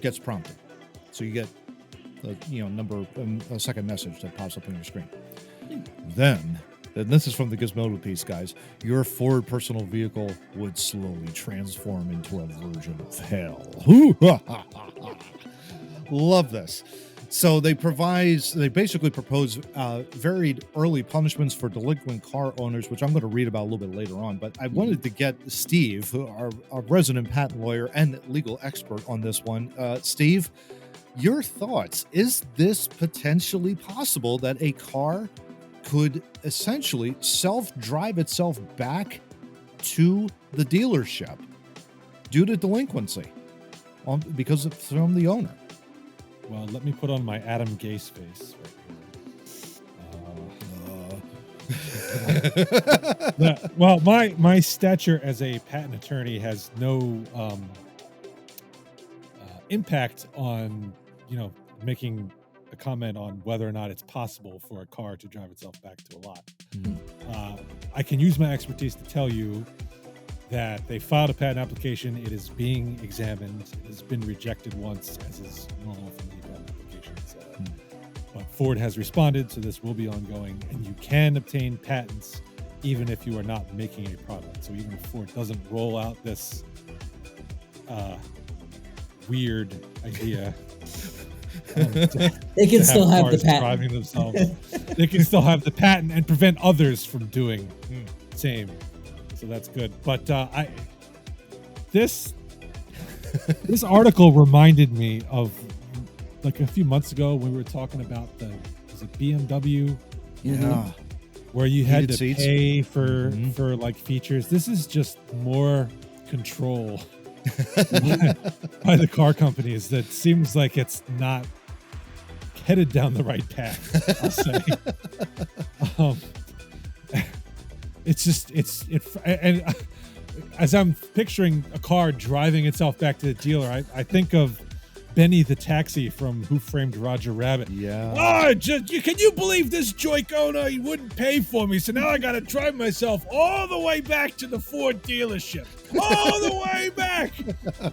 gets prompted. So you get a second message that pops up on your screen. Then this is from the Gizmodo piece, guys, your Ford personal vehicle would slowly transform into a version of hell. Love this. So they basically propose varied early punishments for delinquent car owners, which I'm going to read about a little bit later on. But I wanted to get Steve, our resident patent lawyer and legal expert on this one. Steve, your thoughts. Is this potentially possible that a car could essentially self-drive itself back to the dealership due to delinquency because it's from the owner? Well, let me put on my Adam Gase face right here. Well, my stature as a patent attorney has no impact on, making a comment on whether or not it's possible for a car to drive itself back to a lot. Mm-hmm. I can use my expertise to tell you that they filed a patent application. It is being examined. It has been rejected once, as is normal for many patent applications. But Ford has responded, so this will be ongoing, and you can obtain patents even if you are not making a product. So even if Ford doesn't roll out this weird idea, they can still have the patent. Driving themselves, they can still have the patent and prevent others from doing the same. So that's good. But this article reminded me of like a few months ago when we were talking about was it BMW? Yeah. Where you had Heated to seats. pay for like features. This is just more control by the car companies that seems like it's not headed down the right path, I'll say. And as I'm picturing a car driving itself back to the dealer, I think of Benny the taxi from Who Framed Roger Rabbit. Yeah. Oh, can you believe this joke owner? He wouldn't pay for me, so now I got to drive myself all the way back to the Ford dealership. All the way back.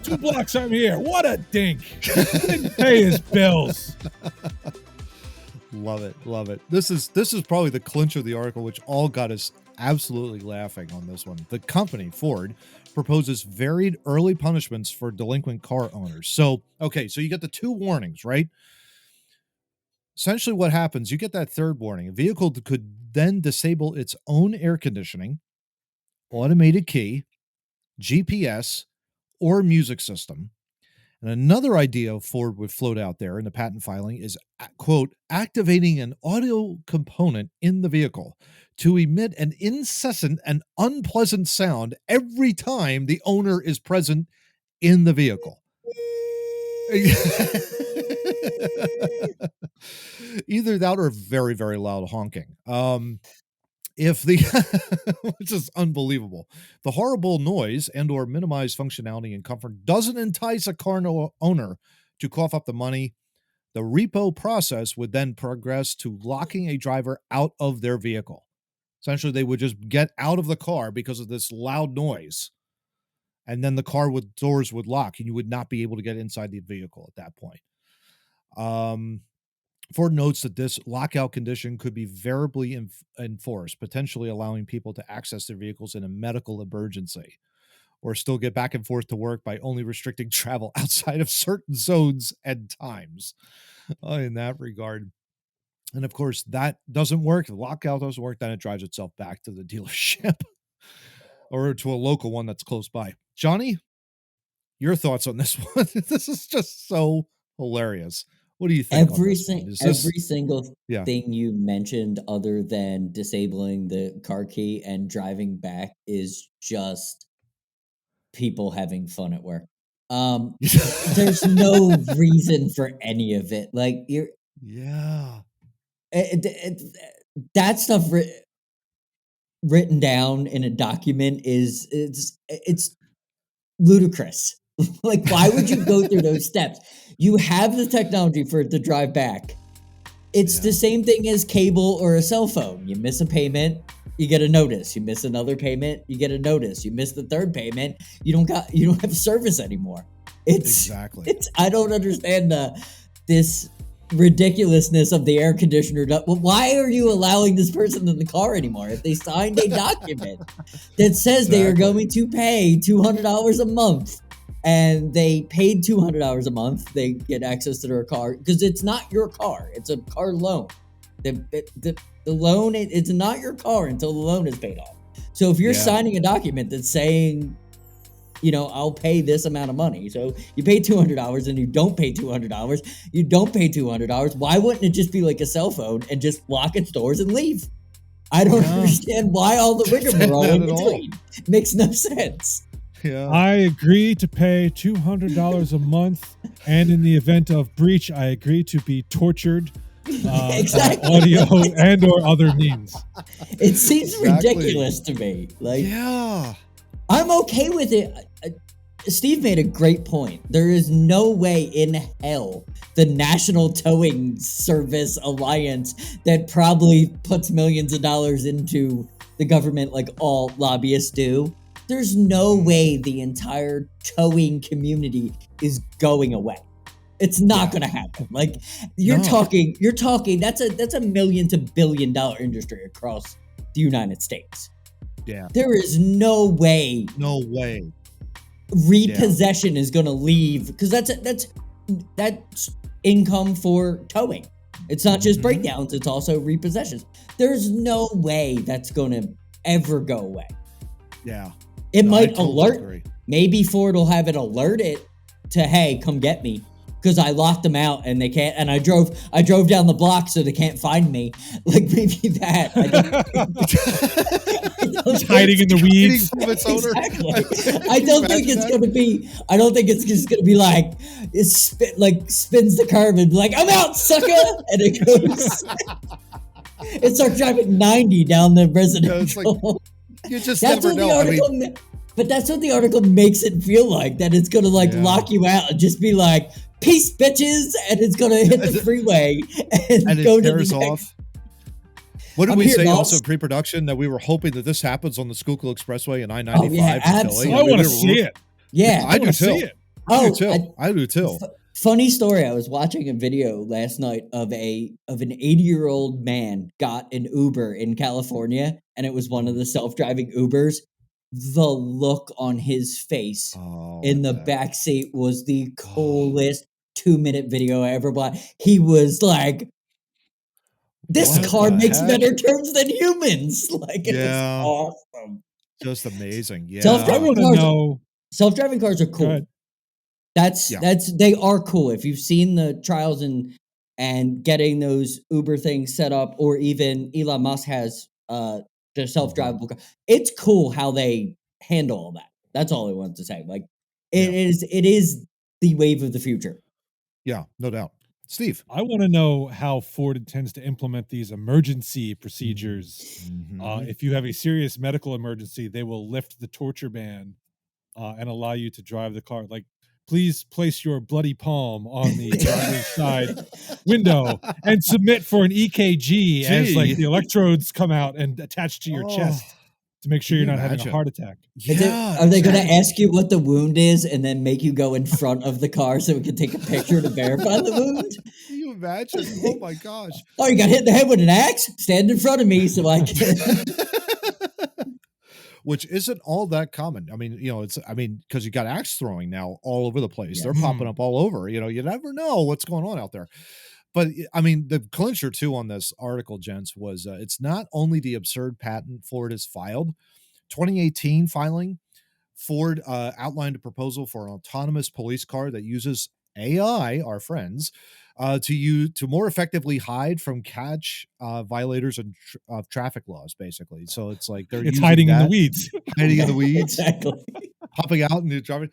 2 blocks I'm here. What a dink. He didn't pay his bills. Love it. Love it. This is probably the clinch of the article, which all got us absolutely laughing on this one. The company, Ford, proposes varied early punishments for delinquent car owners. So you get the 2 warnings, right? Essentially what happens, you get that third warning. A vehicle could then disable its own air conditioning, automated key, GPS, or music system. And another idea Ford would float out there in the patent filing is, quote, activating an audio component in the vehicle to emit an incessant and unpleasant sound every time the owner is present in the vehicle. Either that or very, very loud honking. Which is unbelievable. The horrible noise and or minimized functionality and comfort doesn't entice a car owner to cough up the money. The repo process would then progress to locking a driver out of their vehicle. Essentially, they would just get out of the car because of this loud noise. And then the doors would lock and you would not be able to get inside the vehicle at that point. Ford notes that this lockout condition could be variably enforced, potentially allowing people to access their vehicles in a medical emergency or still get back and forth to work by only restricting travel outside of certain zones and times in that regard. And of course, that doesn't work. The lockout doesn't work. Then it drives itself back to the dealership or to a local one that's close by. Johnny, your thoughts on this one? This is just so hilarious. What do you think on this one? Is this, Every single yeah, thing you mentioned other than disabling the car key and driving back is just people having fun at work. There's no reason for any of it. Like you're yeah, it, that stuff written down in a document is it's ludicrous. Like, why would you go through those steps? You have the technology for it to drive back. It's the Yeah. same thing as cable or a cell phone. You miss a payment, you get a notice. You miss another payment, you get a notice. You miss the third payment, you don't have service anymore. Exactly. It's I don't understand this ridiculousness of the air conditioner. Well, why are you allowing this person in the car anymore? If they signed a document that says they are Exactly. going to pay $200 a month and they paid $200 a month, they get access to their car because it's not your car. It's a car loan. The loan, it's not your car until the loan is paid off. So if you're Yeah. signing a document that's saying, I'll pay this amount of money. So you pay $200 and you don't pay $200. You don't pay $200. Why wouldn't it just be like a cell phone and just lock its doors and leave? I don't Yeah. understand why all the rigmarole Not in at all. between. It makes no sense. Yeah. I agree to pay $200 a month, and in the event of breach, I agree to be tortured Exactly. audio and/or other means. It seems Exactly. ridiculous to me. Like, Yeah. I'm okay with it. Steve made a great point. There is no way in hell the National Towing Service Alliance that probably puts millions of dollars into the government like all lobbyists do. There's no way the entire towing community is going away. It's not going to happen. Like you're No. talking that's a $1 million to $1 billion industry across the United States. Yeah. There is no way No way. repossession is going to leave because that's income for towing. It's not just Mhm. breakdowns, it's also repossessions. There's no way that's going to ever go away. Yeah. It No, I might totally alert, agree. maybe Ford will have it alert it to, hey, come get me because I locked them out and they can't, and I drove down the block so they can't find me. Like maybe that. It's hiding in the weeds. Eating from its owner. Exactly. Can I you don't think imagine it's that? gonna be. I don't think it's just gonna be like spins the curb and be like, "I'm out, sucker," and it goes. It starts driving 90 down the residential. You just That's never what the know. I mean, article. But that's what the article makes it feel like. That it's gonna Yeah. lock you out and just be like, "Peace, bitches," and it's gonna hit the freeway and go it to tears the next. off. What did I'm we here, say boss. also in pre-production that we were hoping that this happens on the Schuylkill Expressway and I-95 Oh, yeah, to Philly? absolutely. I want to see it. Yeah. I do wanna see too. it. I do too. I do too. Funny story. I was watching a video last night of an 80-year-old man got an Uber in California, and it was one of the self-driving Ubers. The look on his face Oh, in I the bet. back seat was the coolest 2-minute video I ever watched. He was like, "This What car the makes heck? better turns than humans." Like it was Yeah. awesome. Just amazing. Yeah. I Self-driving want to cars. know. Self-driving cars are Go cool. ahead. Yeah. They are cool. If you've seen the trials and getting those Uber things set up, or even Elon Musk has the self-drivable car, it's cool how they handle all that. That's all I wanted to say. Like Yeah. it is the wave of the future. Yeah, no doubt. Steve. I want to know how Ford intends to implement these emergency procedures. Mhm. If you have a serious medical emergency, they will lift the torture ban and allow you to drive the car. Like, please place your bloody palm on the driver's side window and submit for an EKG as like Gee. the electrodes come out and attach to your chest Oh, to make sure can you're you not having a imagine? heart attack. Yeah. Are they going to exactly. ask you what the wound is and then make you go in front of the car so we can take a picture to verify the wound? Can you you imagine? Oh my gosh. Oh, you got hit in the head with an axe? Stand in front of me so I can. Which isn't all that common. I mean, because you got axe throwing now all over the place. They're Yes. popping up all over. You never know what's going on out there. But I mean, the clincher too on this article, gents, was it's not only the absurd patent Ford has filed. 2018 filing, Ford outlined a proposal for an autonomous police car that uses AI, our friends, to more effectively hide from catch violators of traffic laws. Basically, so it's like they're It's using hiding in the that, weeds. hiding in the weeds, Exactly. popping out and driving.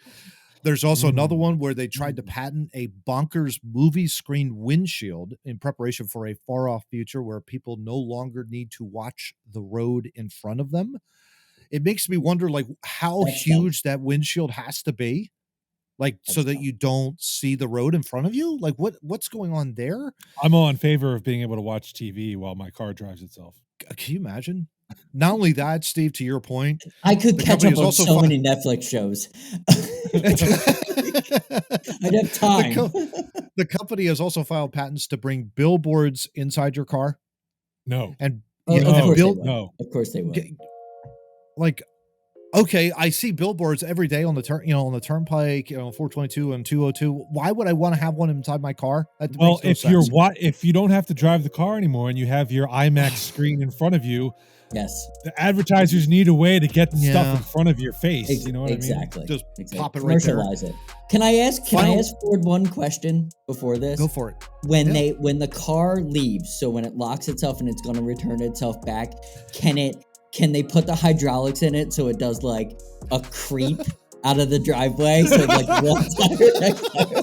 There's also another Mm. one where they tried to patent a bonkers movie screen windshield in preparation for a far off future where people no longer need to watch the road in front of them. It makes me wonder, like, how That's dumb. huge that windshield has to be, like, so That's that dumb. you don't see the road in front of you. Like, what's going on there? I'm all in favor of being able to watch TV while my car drives itself. Can you imagine? Not only that, Steve, to your point, I could the catch company up is on also so fi- many Netflix shows. I'd have the, time. the company has also filed patents to bring billboards inside your car No. and Oh, yeah, of and course they build would. No. Of course they would. like okay, I see billboards every day on the on the turnpike, 422 and 202. Why would I want to have one inside my car? That Well, makes no if you're sense. if you don't have to drive the car anymore and you have your IMAX screen in front of you, Yes. the advertisers need a way to get the stuff Yeah. in front of your face. You know what exactly. Just Exactly. pop it right there. Commercialize it. Can I ask Ford one question before this? Go for it. When Yeah. when the car leaves, so when it locks itself and it's going to return itself back, can they put the hydraulics in it so it does like a creep out of the driveway? So like one tire, next tire.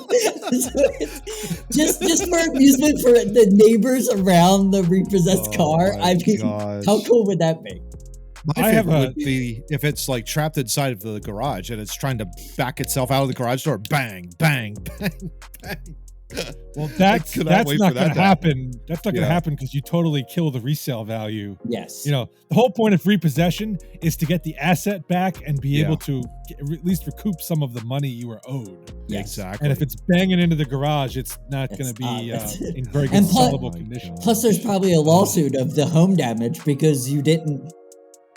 just for amusement for the neighbors around the repossessed car. my I mean, gosh. how cool would that be? My I have favorite a- would be if it's like trapped inside of the garage and it's trying to back itself out of the garage door. Bang, bang, bang, bang. Well, that's cannot wait not for going that to to happen. happen. That's not going to Yeah. happen because you totally kill the resale value. Yes. You know, the whole point of repossession is to get the asset back and be able to at least recoup some of the money you were owed. Yes. Exactly. And if it's banging into the garage, it's not going to It's be not. in very good And plus- sellable Oh my condition. God. Plus, there's probably a lawsuit of the home damage because you didn't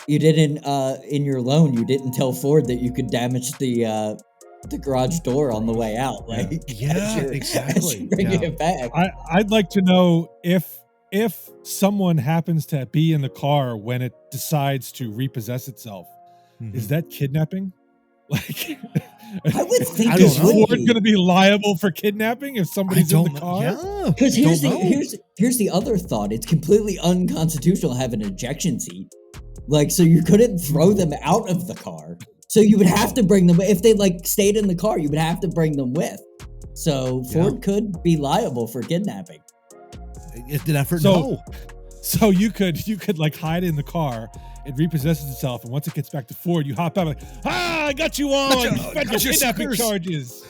in your loan you didn't tell Ford that you could damage the garage door on the way out. Yeah. Like Yeah, as you're exactly. bringing Yeah. it back. I'd like to know if someone happens to be in the car when it decides to repossess itself, is that kidnapping? Like, I would think I it don't know. would Ford be. going to be liable for kidnapping if somebody's in the car? Yeah. Because I here's don't know. here's the other thought. It's completely unconstitutional to have an ejection seat. Like, so you couldn't throw them out of the car. So you would have to bring them if they like stayed in the car. You would have to bring them with. So Ford could be liable for kidnapping. It's an effort. So- So you could like hide in the car. It repossesses itself, and once it gets back to Ford, you hop out like, I got you on Got you, kidnapping suckers." charges.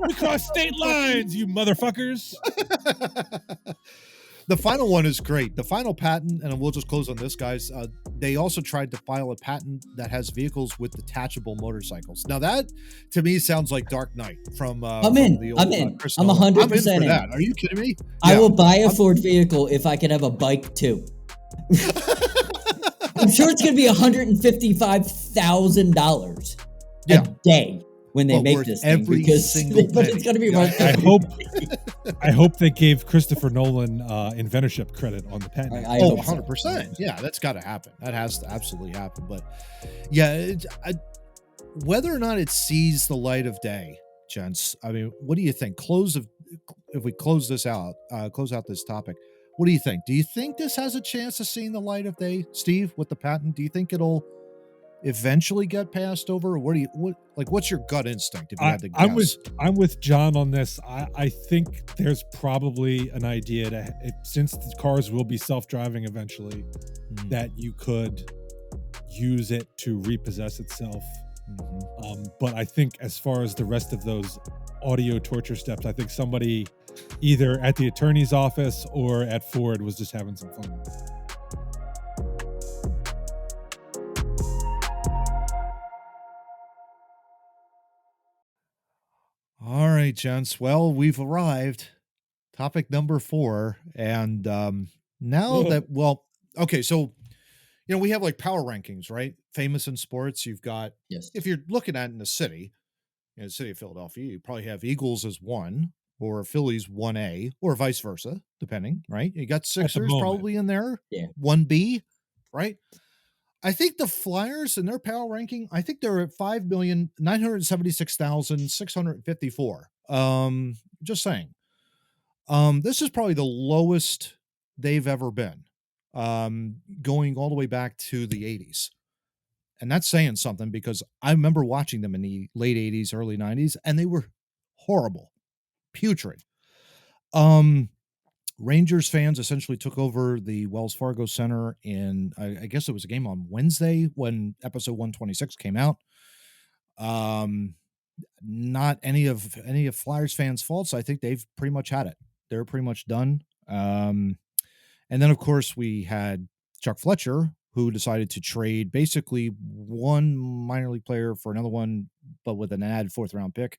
We crossed state lines, you motherfuckers. The final one is great. The final patent, and we'll just close on this, guys. They also tried to file a patent that has vehicles with detachable motorcycles. Now that, to me, sounds like Dark Knight from. I'm in. From the old, I'm in. Chris I'm Nolan. 100% for in. that. Are you kidding me? I Yeah. will buy a Ford vehicle if I can have a bike too. I'm sure it's going to be $155,000 Yeah. a day when they Well, make worth this thing every because single but penny. it's going to be Yeah. worth. I hope they gave Christopher Nolan inventorship credit on the patent. I Oh, hope so. 100%. Yeah, that's got to happen. That has to absolutely happen. But yeah, whether or not it sees the light of day, gents, I mean, what do you think? If we close this out, close out this topic, what do you think? Do you think this has a chance of seeing the light of day, Steve, with the patent? Do you think it'll eventually get passed over? Or what's your gut instinct if you had to guess? I'm with John on this. I think there's probably an idea since the cars will be self-driving eventually, that you could use it to repossess itself. But I think as far as the rest of those audio torture steps, I think somebody either at the attorney's office or at Ford was just having some fun. All right, gents. Well, we've arrived. Topic number 4. And now Ugh. that, well, okay, so, we have like power rankings, right? Famous in sports. You've got, Yes. if you're looking at it in the city, in the city of Philadelphia, you probably have Eagles as 1 or Phillies 1A or vice versa, depending, right? You got At the Sixers moment. probably in there, Yeah. 1B, right? I think the Flyers in their power ranking, I think they're at 5,976,654. Just saying. This is probably the lowest they've ever been. Going all the way back to the 80s. And that's saying something because I remember watching them in the late 80s, early 90s, and they were horrible, putrid. Um, Rangers fans essentially took over the Wells Fargo Center in, I guess it was a game on Wednesday when episode 126 came out. Not any of Flyers fans' faults. I think they've pretty much had it. They're pretty much done. And then of course we had Chuck Fletcher, who decided to trade basically one minor league player for another one, but with an added 4th-round pick.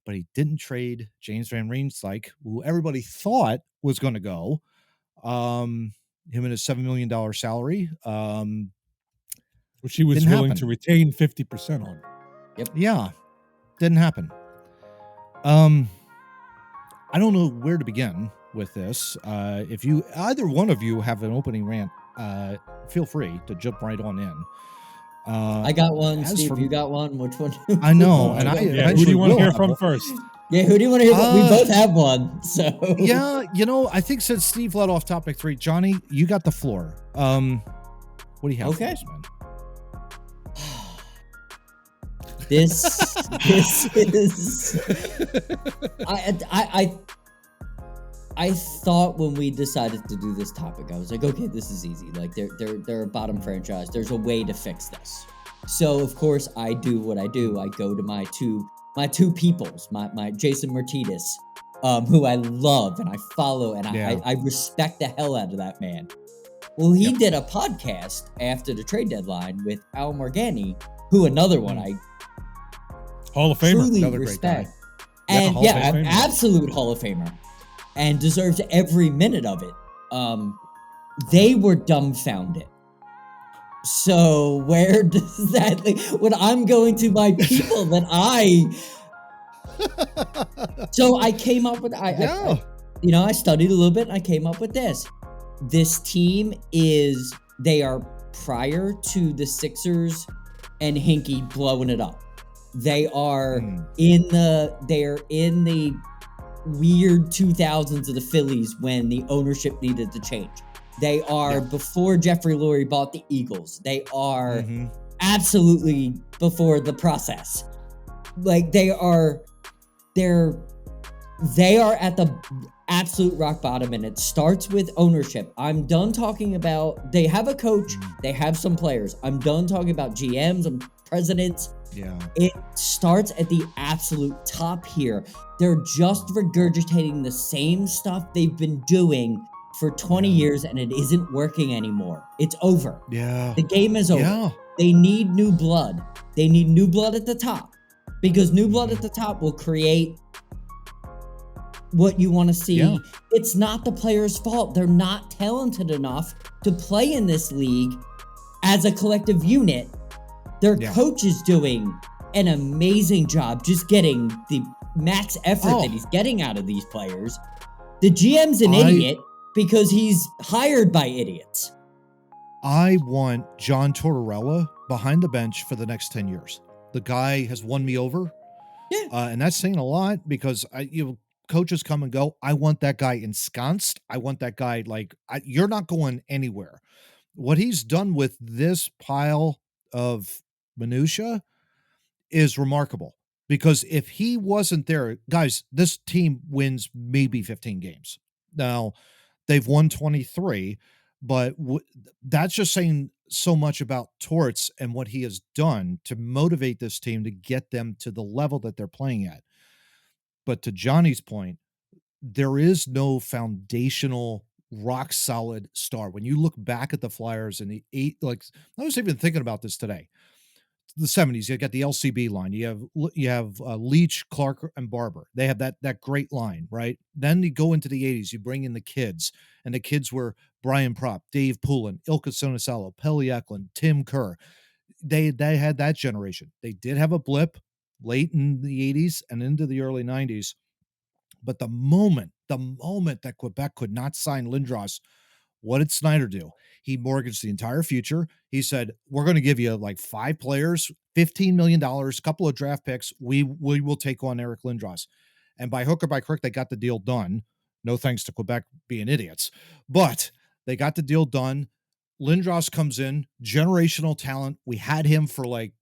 But he didn't trade James Van Riemsdyk, who everybody thought was going to go. Him and his $7 million salary. Which he was Didn't willing happen. to retain 50% on. Yeah, didn't happen. I don't know where to begin with this. If either one of you have an opening rant, feel free to jump right on in. I got one, as Steve. for- You got one. Which one? I know, and I Yeah, who do eventually you want to will hear have from one. first? Yeah, who do you want to hear from? We Uh, both have one. So Yeah, I think since Steve led off topic 3, Johnny, you got the floor. What do you have for Okay. us, man? this is I thought when we decided to do this topic, I was like, okay, this is easy. Like they're a bottom franchise. There's a way to fix this. So of course I do what I do. I go to my two peoples, my Jason Martinez, who I love and I follow and Yeah. I respect the hell out of that man. Well, he Yep. did a podcast after the trade deadline with Al Morgani, who another one I Hall of Famer. truly Another great respect. guy. And Hall of yeah, Famer. absolute Hall of Famer. And deserves every minute of it. They were dumbfounded. So where does that when I'm going to my people that so I came up with Yeah. I studied a little bit and I came up with this. This team they are prior to the Sixers and Hinkie blowing it up. They are in the weird 2000s of the Phillies when the ownership needed to change. They are before Jeffrey Lurie bought the Eagles. They are absolutely before the process. Like they are at the absolute rock bottom, and it starts with ownership. I'm done talking about they have a coach, they have some players. I'm done talking about GMs and presidents. Yeah. It starts at the absolute top here. They're just regurgitating the same stuff they've been doing for 20 years, and it isn't working anymore. It's over. Yeah. The game is over. Yeah. They need new blood. They need new blood at the top, because new blood at the top will create what you want to see. Yeah. It's not the players' fault. They're not talented enough to play in this league as a collective unit. Their coach is doing an amazing job just getting the max effort that he's getting out of these players. The GM's an idiot because he's hired by idiots. I want John Tortorella behind the bench for the next 10 years. The guy has won me over. Yeah. And that's saying a lot because coaches come and go. I want that guy ensconced. I want that guy you're not going anywhere. What he's done with this pile of minutia is remarkable, because if he wasn't there, guys, this team wins maybe 15 games. Now, they've won 23, but that's just saying so much about Torts and what he has done to motivate this team to get them to the level that they're playing at. But to Johnny's point, there is no foundational rock solid star. When you look back at the Flyers in the I was even thinking about this today. the 70s, you got the LCB line. You have Leach, Clark, and Barber. They have that great line, right? Then you go into the 80s. You bring in the kids, and the kids were Brian Propp, Dave Poulin, Ilka Sonosello, Pelly Eklund, Tim Kerr. They had that generation. They did have a blip late in the 80s and into the early 90s. But the moment that Quebec could not sign Lindros, what did Snyder do? He mortgaged the entire future. He said, we're going to give you like 5 players, $15 million, a couple of draft picks. We will take on Eric Lindros. And by hook or by crook, they got the deal done. No thanks to Quebec being idiots. But they got the deal done. Lindros comes in, generational talent. We had him for like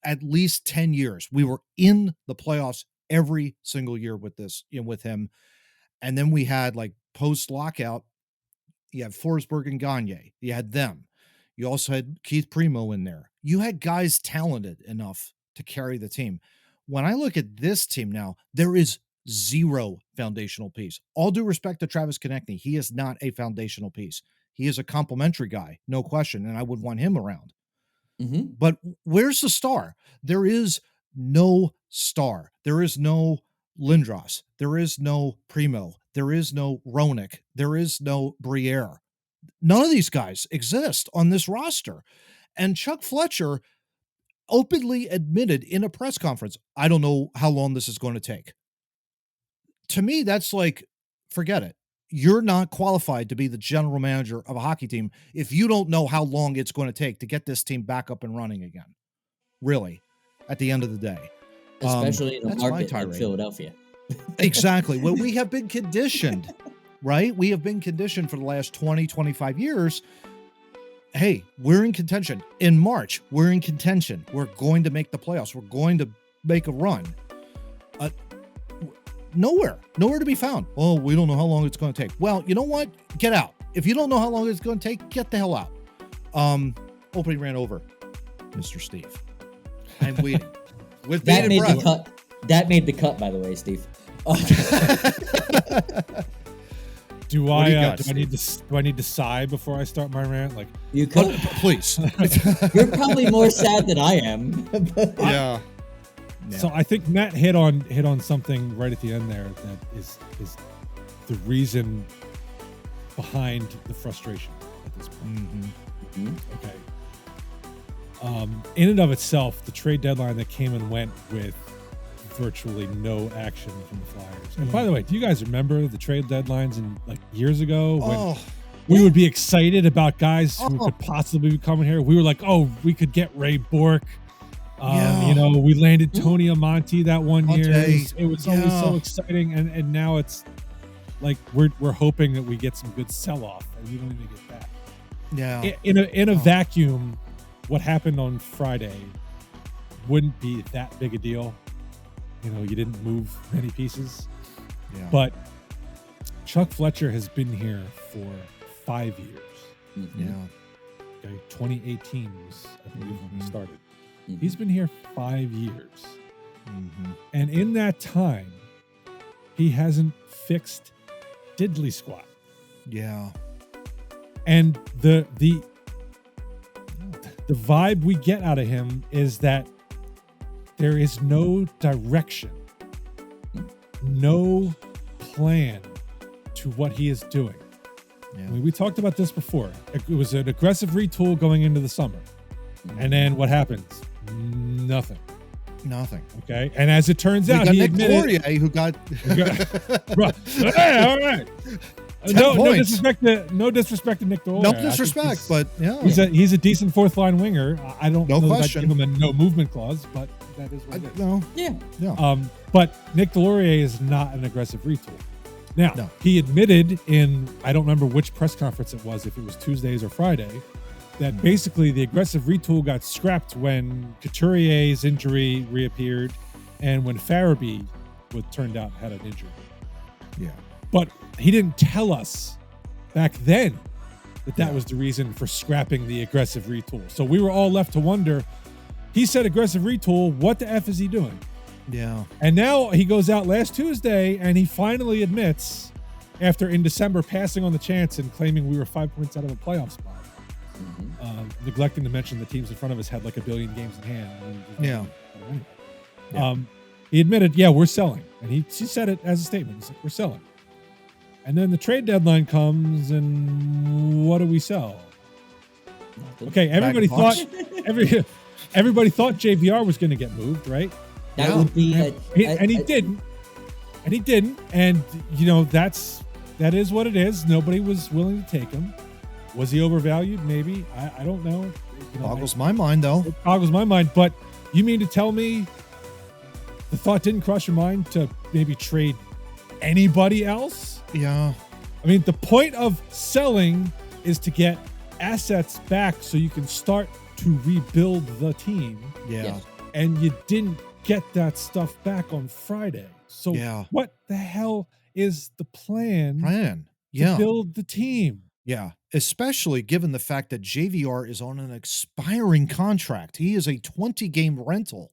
at least 10 years. We were in the playoffs every single year with with him. And then we had like post-lockout, you had Forsberg and Gagne. You had them. You also had Keith Primo in there. You had guys talented enough to carry the team. When I look at this team now, there is zero foundational piece. All due respect to Travis Konechny, he is not a foundational piece. He is a complimentary guy, no question, and I would want him around. Mm-hmm. But where's the star? There is no star. There is no Lindros. There is no Primo. There is no Roenick. There is no Briere. None of these guys exist on this roster. And Chuck Fletcher openly admitted in a press conference, I don't know how long this is going to take. To me, that's like, forget it. You're not qualified to be the general manager of a hockey team if you don't know how long it's going to take to get this team back up and running again. Really, at the end of the day. Especially in a that's my market like tirade. Philadelphia. Exactly. Well, we have been conditioned, right? We have been conditioned for the last 20, 25 years. Hey, we're in contention. In March, we're in contention. We're going to make the playoffs. We're going to make a run. Nowhere to be found. Oh, we don't know how long it's going to take. Well, you know what? Get out. If you don't know how long it's going to take, get the hell out. Opening ran over, Mr. Steve. I'm waiting. With That made breath. the cut. That made the cut, by the way, Steve. Do What do you I got, do I need to sigh before I start my rant? Like, You could. Please. You're probably more sad than I am. Yeah. so I think Matt hit on something right at the end there that is the reason behind the frustration at this point. Mm-hmm. Okay. In and of itself, the trade deadline that came and went with virtually no action from the Flyers. And by the way, do you guys remember the trade deadlines in like years ago when we would be excited about guys who could possibly be coming here? We were like, oh, we could get Ray Bork. You know, we landed Tony Amonte that one year. It was always so exciting, and now it's like we're hoping that we get some good sell-off, and we don't even get that. Yeah. In a vacuum, what happened on Friday wouldn't be that big a deal. You know, you didn't move many pieces. Yeah. But Chuck Fletcher has been here for 5 years. Mm-hmm. Yeah. Okay, 2018 was, I believe, when we started. Mhm. He's been here 5 years. Mm-hmm. And in that time, he hasn't fixed diddly squat. Yeah. And the vibe we get out of him is that there is no direction, no plan to what he is doing. Yeah. I mean, we talked about this before. It was an aggressive retool going into the summer. And then what happens? Nothing. Nothing. Okay. And as it turns We out, got he Nick admitted, Laurier, who got Right. Hey, all right. 10 No points. disrespect to Nick Laurier. No I think disrespect, but yeah. he's a decent fourth line winger. I don't No know that I'd question. give him a no movement clause, but that is what it is. No. Yeah. But Nick Laurier is not an aggressive retool. Now, No. he admitted in, I don't remember which press conference it was, if it was Tuesdays or Friday, that basically the aggressive retool got scrapped when Couturier's injury reappeared and when Farabee turned out had an injury. Yeah. But he didn't tell us back then that Yeah. was the reason for scrapping the aggressive retool. So we were all left to wonder, he said aggressive retool, what the F is he doing? Yeah. And now he goes out last Tuesday and he finally admits, after in December passing on the chance and claiming we were 5 points out of a playoff spot, Neglecting to mention the teams in front of us had like 1 billion games in hand. Yeah. Yeah. He admitted, yeah, we're selling. And he said it as a statement. He's like, we're selling. And then the trade deadline comes, and what do we sell? Okay, everybody thought everybody thought JVR was going to get moved, right? That would be, and he didn't. And he didn't. And you know, that is what it is. Nobody was willing to take him. Was he overvalued? Maybe. I don't know. You know, Boggles my mind, though. It boggles my mind. But you mean to tell me the thought didn't cross your mind to maybe trade anybody else? Yeah. I mean, the point of selling is to get assets back so you can start to rebuild the team. Yeah. Yes. And you didn't get that stuff back on Friday. So Yeah. what the hell is the plan to to build the team? Yeah. Especially given the fact that JVR is on an expiring contract. He is a 20-game rental.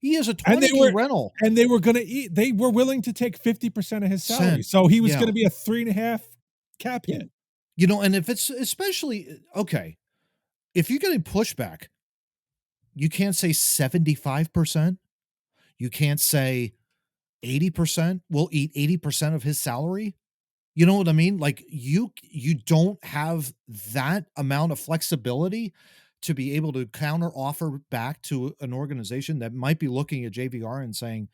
He is a 20-game rental. And they were going to eat. They were willing to take 50% of his salary. So he was going to be a 3.5 cap hit. You know, and if it's especially, okay, if you're getting pushback, you can't say 75%. You can't say 80%. We'll eat 80% of his salary. You know what I mean? Like you don't have that amount of flexibility to be able to counter offer back to an organization that might be looking at JVR and saying,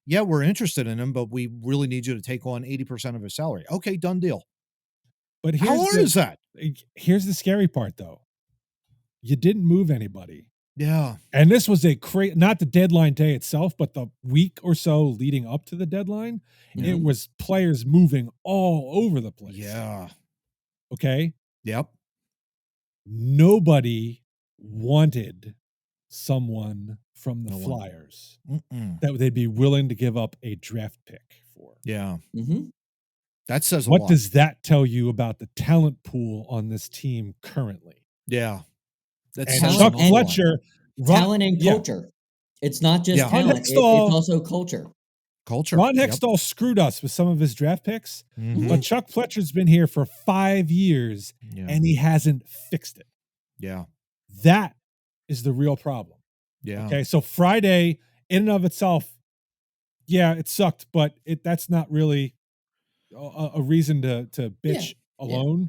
yeah, we're interested in him, but we really need you to take on 80% of his salary. Okay, done deal. But how hard is that? Here's the scary part, though. You didn't move anybody. Yeah. And this was not the deadline day itself, but the week or so leading up to the deadline. Mm-hmm. It was players moving all over the place. Yeah. Okay. Yep. Nobody wanted someone from the Flyers that they'd be willing to give up a draft pick for. Yeah. Mm-hmm. That says a lot. What does that tell you about the talent pool on this team currently? Yeah. That's Chuck Fletcher. Talent and culture. It's not just talent. It's also culture. Ron Hextall screwed us with some of his draft picks, but Chuck Fletcher's been here for 5 years and he hasn't fixed it. Yeah. That is the real problem. Yeah. Okay. So Friday, in and of itself, yeah, it sucked, but that's not really a reason to bitch alone. Yeah.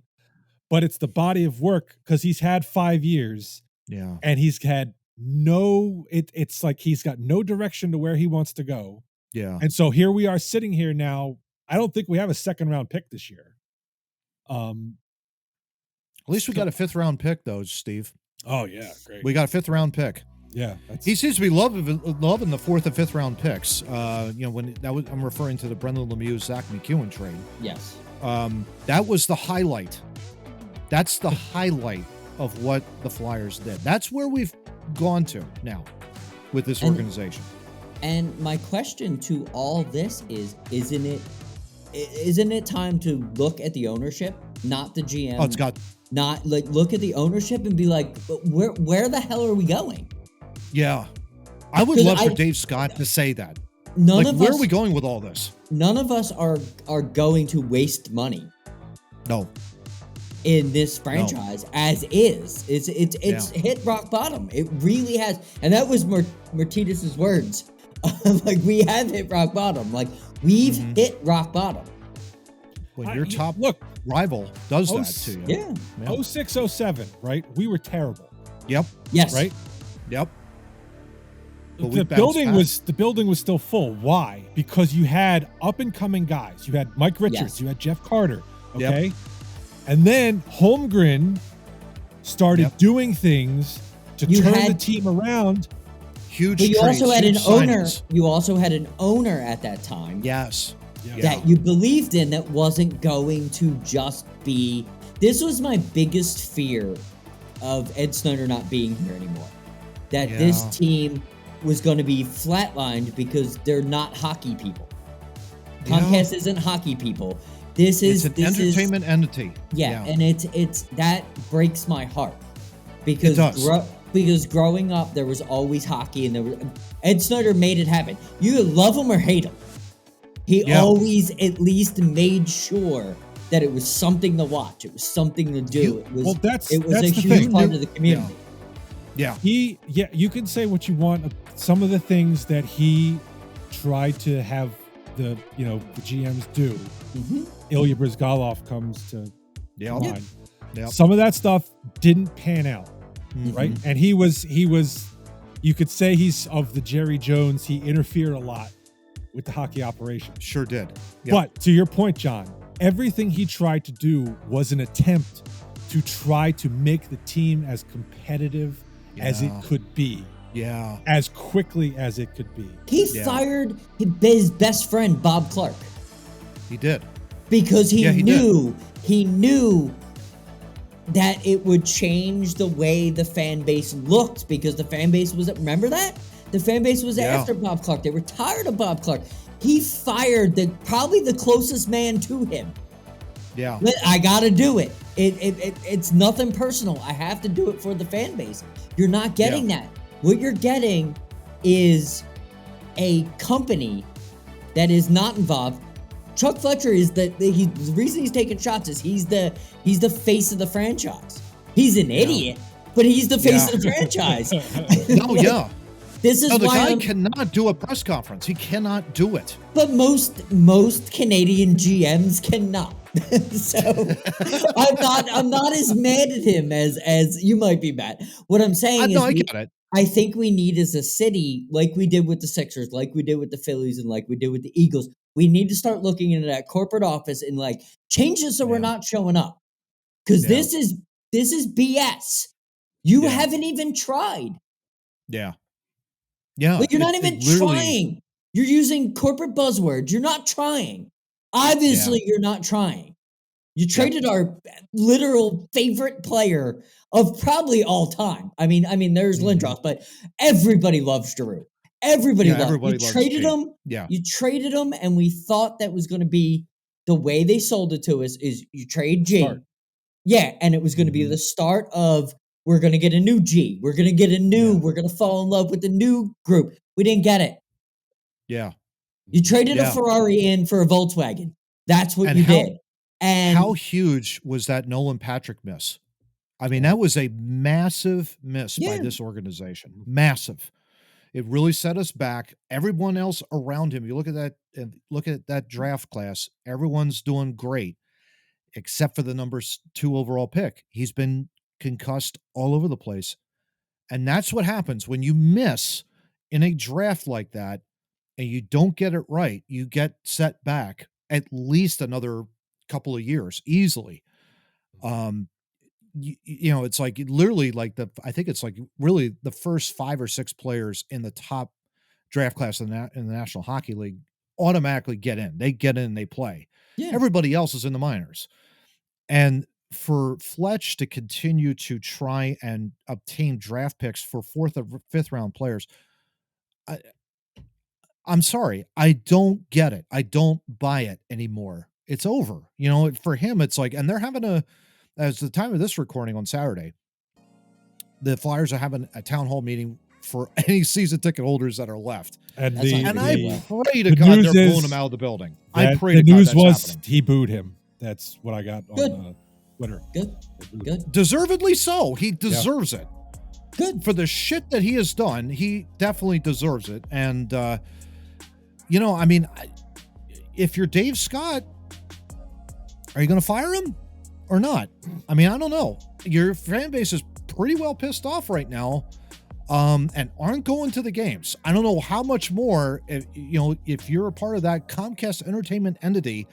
But it's the body of work because he's had 5 years. Yeah. And he's had it's like he's got no direction to where he wants to go. Yeah. And so here we are sitting here now. I don't think we have a 2nd round pick this year. At least we got a 5th round pick though, Steve. Oh yeah, great. We got a 5th round pick. Yeah. He seems to be loving the 4th and 5th round picks. You know, I'm referring to the Brendan Lemieux, Zach McEwen trade. Yes. That was the highlight. That's the highlight of what the Flyers did. That's where we've gone to now with this organization. And my question to all this is, isn't it time to look at the ownership, not the GM? Oh, it's got not like look at the ownership and be like, where the hell are we going? Yeah. I would love for Dave Scott to say that. Where are we going with all this? None of us are going to waste money. No. In this franchise, as is, it's hit rock bottom. It really has, and that was Martinez's words. Like we have hit rock bottom. Like we've hit rock bottom. When your top rival does that to you, yeah. 06, 07, right? We were terrible. Yep. Yes. Right. Yep. The building was still full. Why? Because you had up and coming guys. You had Mike Richards. You had Jeff Carter. Okay. Yep. And then Holmgren started doing things to turn the team around. Huge. But you trades, also had an owner. signings. You also had an owner at that time. Yes. That you believed in, that wasn't going to just be. This was my biggest fear of Ed Snyder not being here anymore. That this team was going to be flatlined because they're not hockey people. Comcast isn't hockey people. It's an entertainment entity. Yeah, and it's that breaks my heart because because growing up there was always hockey and Ed Snyder made it happen. You love him or hate him, he always at least made sure that it was something to watch. It was something to do. That's a the huge thing. part of the community. Yeah. You can say what you want. Some of the things that he tried to have the GMs do. Mm-hmm. Ilya Brizgalov comes to mind. Yep. Some of that stuff didn't pan out, right? And he was. You could say he's of the Jerry Jones. He interfered a lot with the hockey operation. Sure did. Yep. But to your point, John, everything he tried to do was an attempt to try to make the team as competitive as it could be. Yeah. As quickly as it could be. He fired his best friend, Bob Clark. He did. Because he knew that it would change the way the fan base looked, because the fan base was, remember that? The fan base was after Bob Clark. They were tired of Bob Clark. He fired probably the closest man to him. Yeah. But I gotta do it. It's nothing personal. I have to do it for the fan base. You're not getting that. What you're getting is a company that is not involved. Chuck Fletcher is the reason he's taking shots is he's the face of the franchise. He's an idiot, but he's the face of the franchise. This is the why guy cannot do a press conference. He cannot do it. But most Canadian GMs cannot. So I'm not as mad at him as you might be mad. What I'm saying is, I get it. I think we need, as a city, like we did with the Sixers, like we did with the Phillies, and like we did with the Eagles, we need to start looking into that corporate office and like change this so we're not showing up. Because this is BS. You haven't even tried. Yeah. Yeah. Like, you're not even trying. You're using corporate buzzwords. You're not trying. Obviously, you're not trying. You traded our literal favorite player of probably all time. I mean, there's Lindros, but everybody loves Giroux. Everybody loves him. You traded him. Yeah. You traded him, and we thought that was going to be the way they sold it to us is you trade G. Yeah, and it was going to be the start of, we're going to get a new G. We're going to get we're going to fall in love with the new group. We didn't get it. Yeah. You traded a Ferrari in for a Volkswagen. That's what you did. And how huge was that Nolan Patrick miss? I mean, that was a massive miss by this organization. Massive. It really set us back. Everyone else around him, you look at that draft class, everyone's doing great, except for the number 2 overall pick. He's been concussed all over the place. And that's what happens when you miss in a draft like that and you don't get it right. You get set back at least another couple of years easily. It's like literally like I think it's like really the first 5 or 6 players in the top draft class in the National Hockey League automatically get in. They get in, they play. Yeah. Everybody else is in the minors. And for Fletch to continue to try and obtain draft picks for 4th or 5th round players, I'm sorry, I don't get it. I don't buy it anymore. It's over. For him, it's like, and they're having as the time of this recording on Saturday, the Flyers are having a town hall meeting for any season ticket holders that are left. And I pray to God they're blowing him out of the building. I pray to God that's happening. He booed him. That's what I got on Twitter. Good. Deservedly so. He deserves it. Good. For the shit that he has done, he definitely deserves it. And, if you're Dave Scott, are you going to fire him or not? I mean, I don't know. Your fan base is pretty well pissed off right now, and aren't going to the games. I don't know how much more, if you're a part of that Comcast Entertainment entity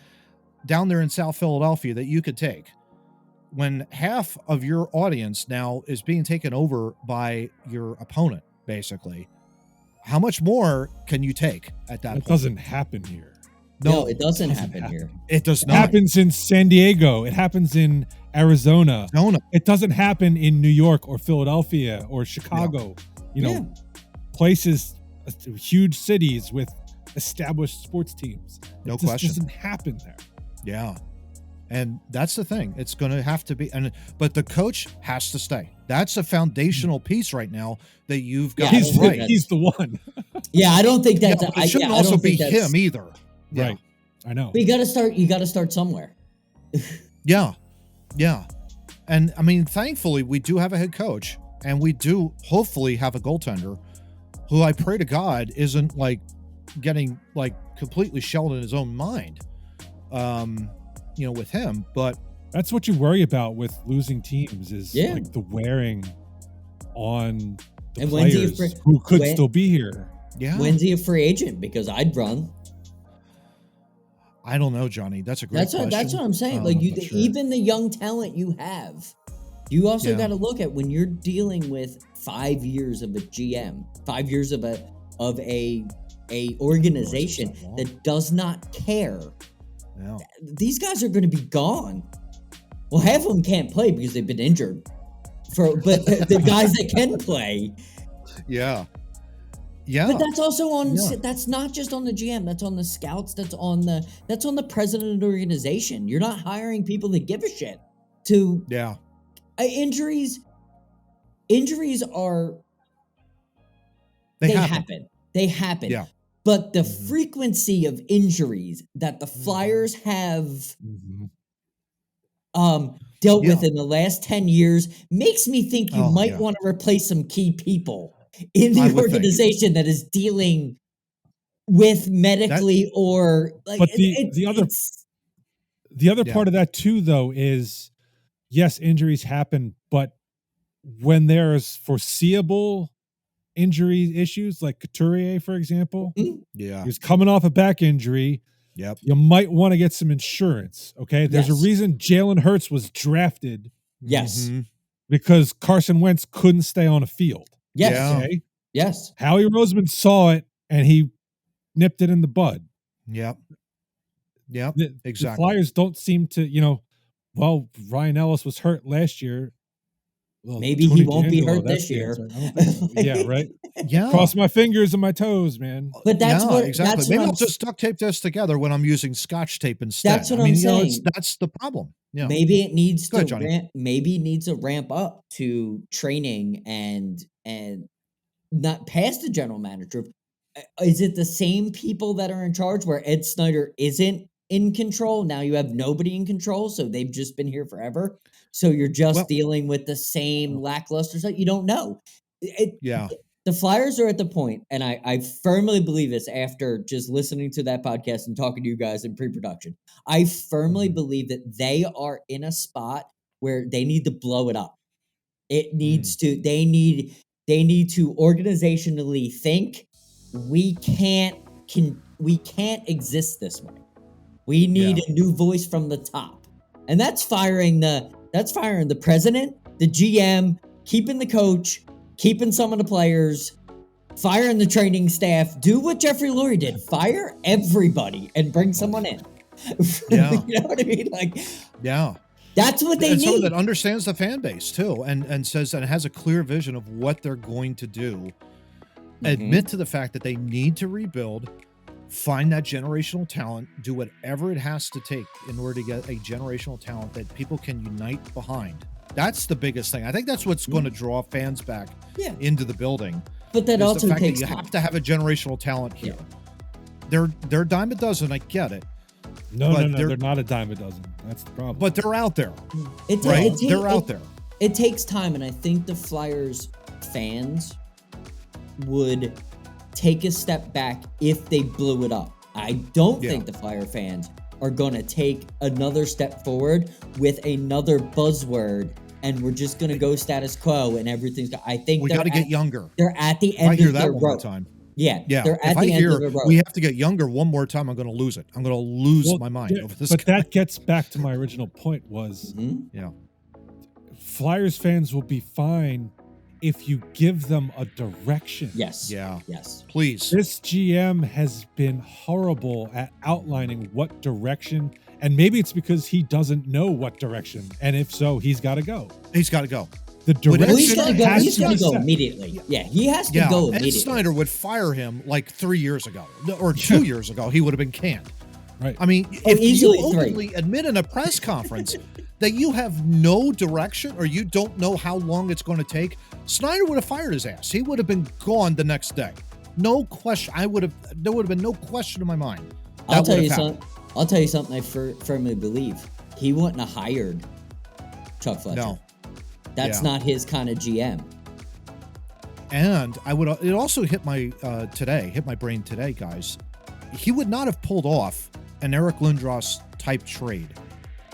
down there in South Philadelphia that you could take, when half of your audience now is being taken over by your opponent, basically. How much more can you take at that point? It doesn't happen here. No, it doesn't happen here. It does not. It happens in San Diego. It happens in Arizona. It doesn't happen in New York or Philadelphia or Chicago. Places, huge cities with established sports teams. No question. It doesn't happen there. Yeah. And that's the thing. It's going to have to be, but the coach has to stay. That's a foundational piece right now that you've got. He's the one. Yeah, I don't think that's. It shouldn't also be him either. Right. I know. But you got to start somewhere. Yeah. Yeah. And I mean, thankfully, we do have a head coach, and we do hopefully have a goaltender who I pray to God isn't like getting like completely shelled in his own mind, with him. But That's what you worry about with losing teams is Yeah. like the wearing on the And when's he a players free- who could when- still be here. yeah, When's he a free agent? Because I'd run. I don't know, Johnny. That's a great That's what question. I'm saying. I'm Like not sure. even the young talent you have, you also Yeah. got to look at when you're dealing with 5 years of a GM, 5 years of a organization That long. that does not care. Yeah. These guys are going to be gone. Well, half of them can't play because they've been injured. But the guys that can play. Yeah. Yeah. But that's also on. Yeah. That's not just on the GM. That's on the scouts. That's on the president of the organization. You're not hiring people that give a shit. Yeah. Injuries are They they happen. happen. They happen. Yeah. But the Mhm. frequency of injuries that the Flyers have Mhm. dealt with Yeah. in the last 10 years makes me think you Oh, might yeah. want to replace some key people in I the would think. organization that is dealing with medically or like But the other Yeah. part of that too, though, is yes, injuries happen, but when there's foreseeable injury issues, like Couturier, for example, Yeah. he's coming off a back injury. Yep. You might want to get some insurance. Okay. There's Yes. a reason Jalen Hurts was drafted Yes. Mhm. because Carson Wentz couldn't stay on a field. Yes. Yeah. Okay. Yes. Howie Roseman saw it and he nipped it in the bud. Yep. Yep. The Exactly. Flyers don't seem to, Ryan Ellis was hurt last year. Well, Maybe Tony he won't be DeAngelo, hurt that's this the year. answer. I don't think so. Yeah, right. Yeah. Cross my fingers and my toes, man. But that's yeah, what exactly. that's Maybe what I'll I'm just duct tape this together when I'm using Scotch tape instead. That's what I mean, I'm saying. that's the problem. Yeah. maybe it needs Go to ahead, Johnny. maybe it needs to ramp up to training and not past the general manager. Is it the same people that are in charge where Ed Snyder isn't in control? Now you have nobody in control, so they've just been here forever. So you're just Well- dealing with the same lackluster stuff. You don't know. Yeah. The Flyers are at the point, and I firmly believe this after just listening to that podcast and talking to you guys in pre-production. I firmly Mhm. believe that they are in a spot where they need to blow it up. It needs Mm. to. They need to organizationally think. We can't exist this way. We need Yeah. a new voice from the top, and that's firing the president, the GM, keeping the coach, keeping some of the players, firing the training staff. Do what Jeffrey Lurie did: fire everybody and bring someone in. Yeah. You know what I mean? Like Yeah. that's what they And someone need. that understands the fan base too, and says and has a clear vision of what they're going to do. Mhm. Admit to the fact that they need to rebuild, find that generational talent, do whatever it has to take in order to get a generational talent that people can unite behind. That's the biggest thing. I think that's what's going to draw fans back Yeah. into the building. But that is also the fact takes that you time. have to have a generational talent here. They're a dime a dozen. I get it, No, But no, they're- they're not a dime a dozen. That's the problem. but they're out there, It ta- right? it ta- They're it- out there. It takes time, and I think the Flyers fans would take a step back if they blew it up. I don't Yeah. think the Flyer fans are going to take another step forward with another buzzword, and we're just going to go status quo and everything's. I think We they're got to get at- younger. They're at the If I end hear of that their one more rope. time, Yeah, yeah. they're at If I the end hear of their rope. we have to get younger one more time, I'm going to lose it. I'm going to lose Well, my mind yeah, over this. but guy. that gets back to my original point was Mhm. Yeah. Flyers fans will be fine if you give them a direction. Yes. Yeah. Yes. Please. This GM has been horrible at outlining what direction, and maybe it's because he doesn't know what direction, and if so, he's got to go. He's got to go. The Well, Well, he's direction got to go. has He's to got be to go set. immediately. Yeah, he has to Yeah. go Ed immediately. Snyder would fire him like 3 years ago or 2 years ago. He would have been canned. Right. I mean, Oh, if easily you 3. openly admit in a press conference that you have no direction or you don't know how long it's going to take, Snyder would have fired his ass. He would have been gone the next day. No question. There would have been no question in my mind. I'll That tell would you have happened. something. I'll tell you something. I firmly believe he wouldn't have hired Chuck Fletcher. No. That's Yeah. not his kind of GM. And it also hit my brain today, guys. He would not have pulled off an Eric Lindros type trade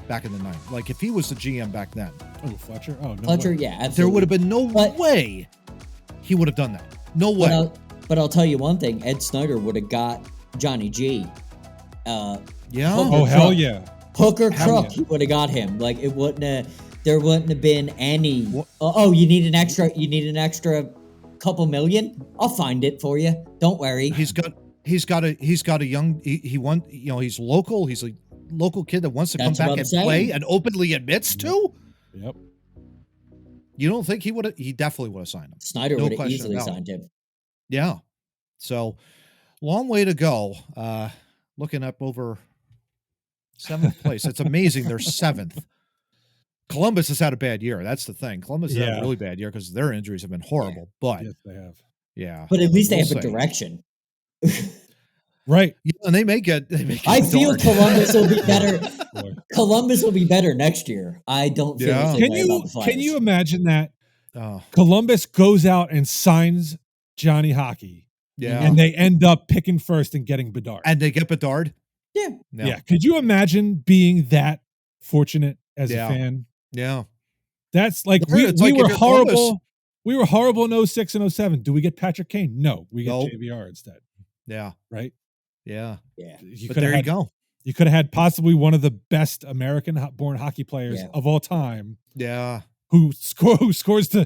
back in the 90s. Like if he was the GM back then. Oh, Fletcher? Oh, no. Fletcher, way. yeah, absolutely. There would have been no But- way he would have done that. No way. But I'll tell you one thing: Ed Snyder would have got Johnny G. Yeah. Oh, hell yeah. Hooker Hell Crook, yeah. he would have got him. Like it wouldn't have. There wouldn't have been any. What- Oh, you need an extra. You need an extra couple million. I'll find it for you. Don't worry. He's got a young he's local. He's a local kid that wants to That's come what back I'm and saying. play and openly admits to. Yep. You don't think he would have? He definitely would have signed him. Snyder No would have question easily about it. signed him. Yeah. So long way to go. Looking up over 7th place. It's amazing they're 7th. Columbus has had a bad year. That's the thing. Columbus has had a Yeah. really bad year because their injuries have been horrible. But Yes, they have. yeah. But at least they we'll have a see. direction. Right. Yeah, and they may get. I feel dark. Columbus will be better. Boy. Columbus will be better next year. I don't feel Yeah. the same Can way you about the Flyers. can you imagine that Oh, Columbus goes out and signs Johnny Hockey, yeah. and they end up picking first and getting Bedard? And they get Bedard. Yeah. No. Yeah. Could you imagine being that fortunate as Yeah. a fan? Yeah. That's like Well, it's we like if were you're Columbus- horrible. We were horrible in 06 and 07. Do we get Patrick Kane? No, we get Nope. JVR instead. Yeah. Right? Yeah. Yeah. You But could there have you had, go. you could have had possibly one of the best American-born hockey players Yeah. of all time, Yeah. who scores to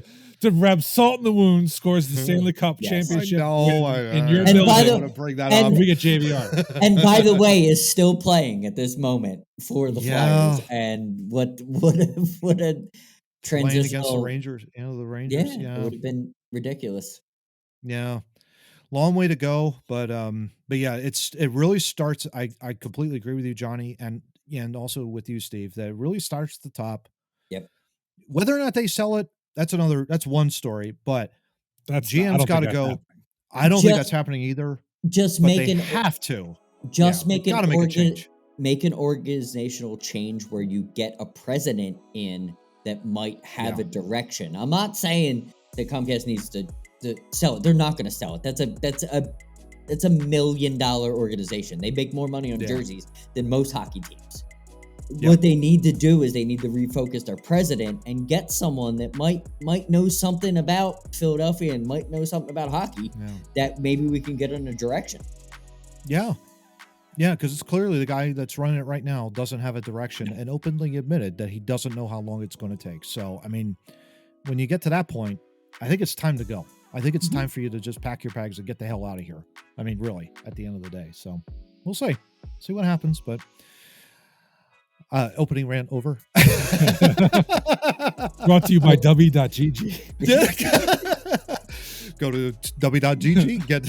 rub salt in the wound, scores the Stanley Cup Yes. championship. I know. win in your And building. by I the- want to bring that and- up. we get JVR. And by the way, is still playing at this moment for the Yeah. Flyers. And what a Playing transitional against the Rangers. The Rangers. Yeah, it Yeah. would have been ridiculous. Yeah. Long way to go, but yeah, it really starts. I completely agree with you, Johnny, and also with you, Steve, that it really starts at the top. Yep. Whether or not they sell it, that's one story, but That's GM's got to go. Happening. I don't think Just- that's happening either, Just but make they an have to. just Yeah, make they an gotta make a organ, change. make an organizational change where you get a president in that might have Yeah. a direction. I'm not saying that Comcast needs to sell it. They're not going to sell it. That's a $1 million organization. They make more money on Yeah. jerseys than most hockey teams. Yeah. What they need to do is they need to refocus their president and get someone that might know something about Philadelphia and might know something about hockey Yeah. that maybe we can get in a direction. Yeah. Yeah, because it's clearly the guy that's running it right now doesn't have a direction and openly admitted that he doesn't know how long it's going to take. So, I mean, when you get to that point, I think it's time to go. I think it's time for you to just pack your bags and get the hell out of here. I mean, really, at the end of the day. So we'll see. See what happens. But opening rant over. Brought to you by W.GG. Go to w.gg, get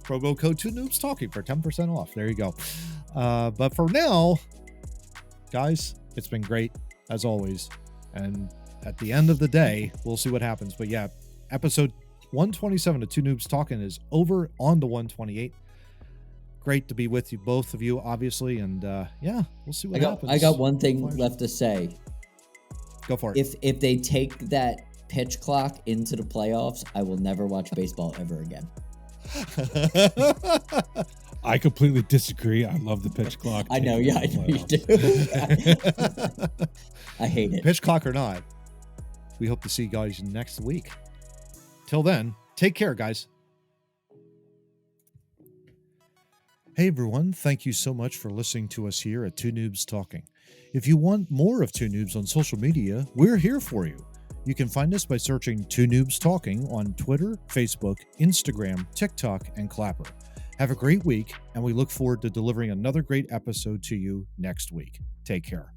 promo code 2Noobs Talking for 10% off. There you go. But for now, guys, it's been great as always. And at the end of the day, we'll see what happens. But yeah, episode 127 of 2Noobs Talking is over on the 128. Great to be with you, both of you, obviously. And yeah, we'll see what happens. I got one thing Flyers. left to say. Go for it. If they take that pitch clock into the playoffs, I will never watch baseball ever again. I completely disagree. I love the pitch clock. I know, yeah, I know you do. I hate it. Pitch clock or not, we hope to see you guys next week. Till then, take care, guys. Hey everyone, thank you so much for listening to us here at 2Noobs Talking. If you want more of 2Noobs on social media, we're here for you. You can find us by searching 2Noobs Talking on Twitter, Facebook, Instagram, TikTok, and Clapper. Have a great week, and we look forward to delivering another great episode to you next week. Take care.